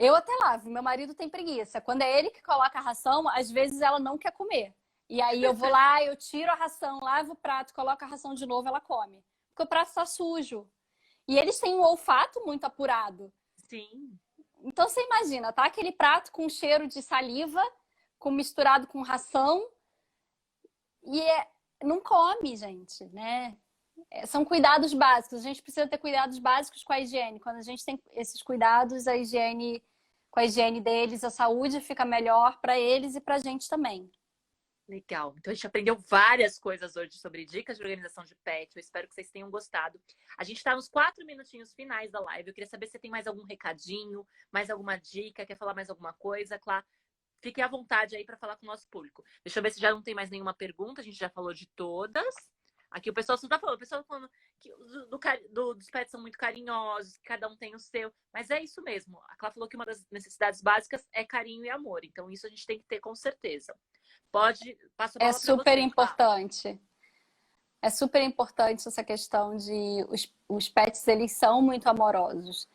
Eu até lavo, meu marido tem preguiça. Quando é ele que coloca a ração, às vezes ela não quer comer. E aí eu vou lá, eu tiro a ração, lavo o prato, coloco a ração de novo, ela come. Porque o prato está sujo. E eles têm um olfato muito apurado. Sim. Então você imagina, tá? Aquele prato com cheiro de saliva, misturado com ração, e não come, gente, né? São cuidados básicos. A gente precisa ter cuidados básicos com a higiene. Quando a gente tem esses cuidados, a higiene, com a higiene deles, a saúde fica melhor para eles e para a gente também. Legal. Então a gente aprendeu várias coisas hoje sobre dicas de organização de pet. Eu espero que vocês tenham gostado. A gente está nos 4 minutinhos finais da live. Eu queria saber se você tem mais algum recadinho, mais alguma dica, quer falar mais alguma coisa, Clá? Fique à vontade aí para falar com o nosso público. Deixa eu ver se já não tem mais nenhuma pergunta. A gente já falou de todas. Aqui o pessoal só tá falando, o pessoal tá falando que dos pets são muito carinhosos, que cada um tem o seu. Mas é isso mesmo. A Clá falou que uma das necessidades básicas é carinho e amor. Então isso a gente tem que ter com certeza. Passo a É bola para super você, Clá. importante. É super importante essa questão de os pets, eles são muito amorosos.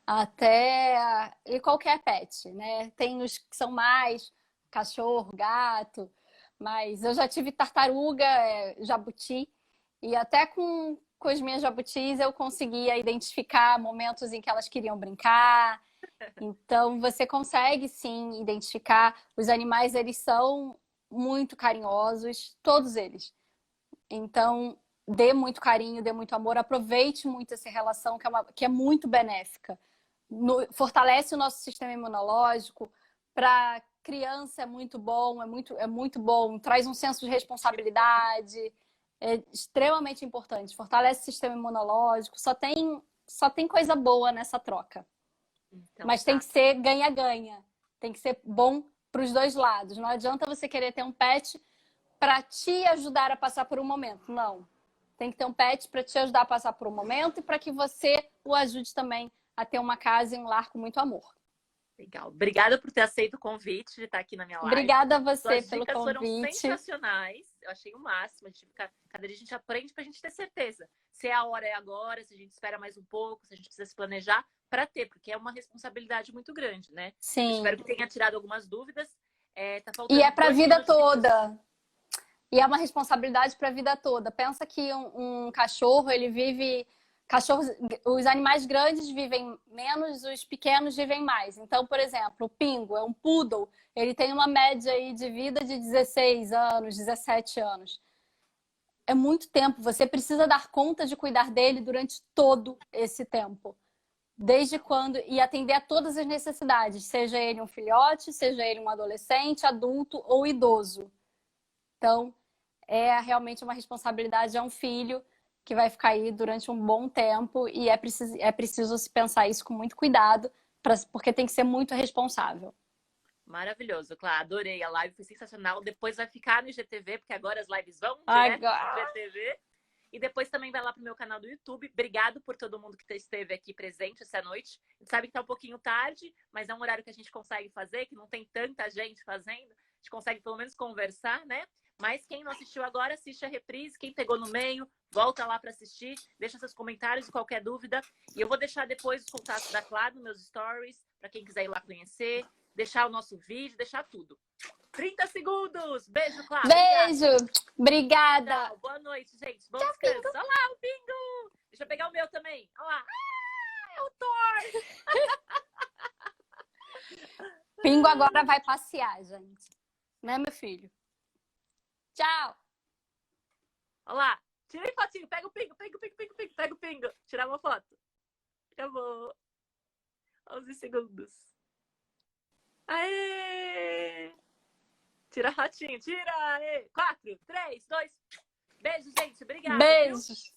Até e qualquer pet, né? Tem os que são mais cachorro, gato, mas eu já tive tartaruga, jabuti, e até com as minhas jabutis eu conseguia identificar momentos em que elas queriam brincar. Então você consegue sim identificar. Os animais, eles são muito carinhosos, todos eles. Então dê muito carinho, dê muito amor, aproveite muito essa relação que é muito benéfica. Fortalece o nosso sistema imunológico. Para criança é muito bom, é muito bom, traz um senso de responsabilidade, é extremamente importante. Fortalece o sistema imunológico, só tem coisa boa nessa troca. Então, Mas tem tá. que ser ganha-ganha, tem que ser bom para os dois lados. Não adianta você querer ter um pet para te ajudar a passar por um momento, não. Tem que ter um pet para te ajudar a passar por um momento e para que você o ajude também a ter uma casa e um lar com muito amor. Legal. Obrigada por ter aceito o convite de estar aqui na minha live. Obrigada a você Suas pelo dicas foram convite. sensacionais. Eu achei o máximo. Cada dia a gente aprende para a gente ter certeza. Se é a hora, é agora. Se a gente espera mais um pouco, se a gente precisa se planejar para ter, porque é uma responsabilidade muito grande, né? Eu Sim. espero que tenha tirado algumas dúvidas. Tá E faltando é para a 2 vida minutinhos. toda. E é uma responsabilidade para a vida toda. Pensa que um cachorro, ele vive. Cachorros, os animais grandes vivem menos, os pequenos vivem mais. Então, por exemplo, o Pingo é um poodle, ele tem uma média aí de vida de 16 anos, 17 anos. É muito tempo, você precisa dar conta de cuidar dele durante todo esse tempo. Desde quando, e atender a todas as necessidades, seja ele um filhote, seja ele um adolescente, adulto ou idoso. Então, é realmente uma responsabilidade, é um filho que vai ficar aí durante um bom tempo e é preciso se pensar isso com muito cuidado, porque tem que ser muito responsável. Maravilhoso, Clá. Adorei. A live foi sensacional. Depois vai ficar no IGTV, porque agora as lives vão direto no IGTV. E depois também vai lá pro meu canal do YouTube. Obrigado por todo mundo que esteve aqui presente essa noite. A gente sabe que tá um pouquinho tarde, mas é um horário que a gente consegue fazer, que não tem tanta gente fazendo. A gente consegue pelo menos conversar, né? Mas quem não assistiu agora, assiste a reprise. Quem pegou no meio, volta lá para assistir. Deixa seus comentários e qualquer dúvida. E eu vou deixar depois os contatos da Clá nos meus stories, para quem quiser ir lá conhecer. deixar o nosso vídeo, deixar tudo. 30 segundos! Beijo, Clara! Beijo! Obrigada! Tchau, boa noite, gente. Bom descanso. Olha lá o Pingo! Deixa eu pegar o meu também. Olha lá. Ah, é o Thor! Pingo agora vai passear, gente. Né, meu filho? Tchau! Olha lá. Tirei fotinho. Pega o Pingo, pega o Pingo, pega o Pingo, pega o Pingo. Tirar uma foto. Acabou. 11 segundos. Aê! Tira a fotinho, tira! Aê! 4, 3, 2. Beijo, gente. Obrigada. Beijos!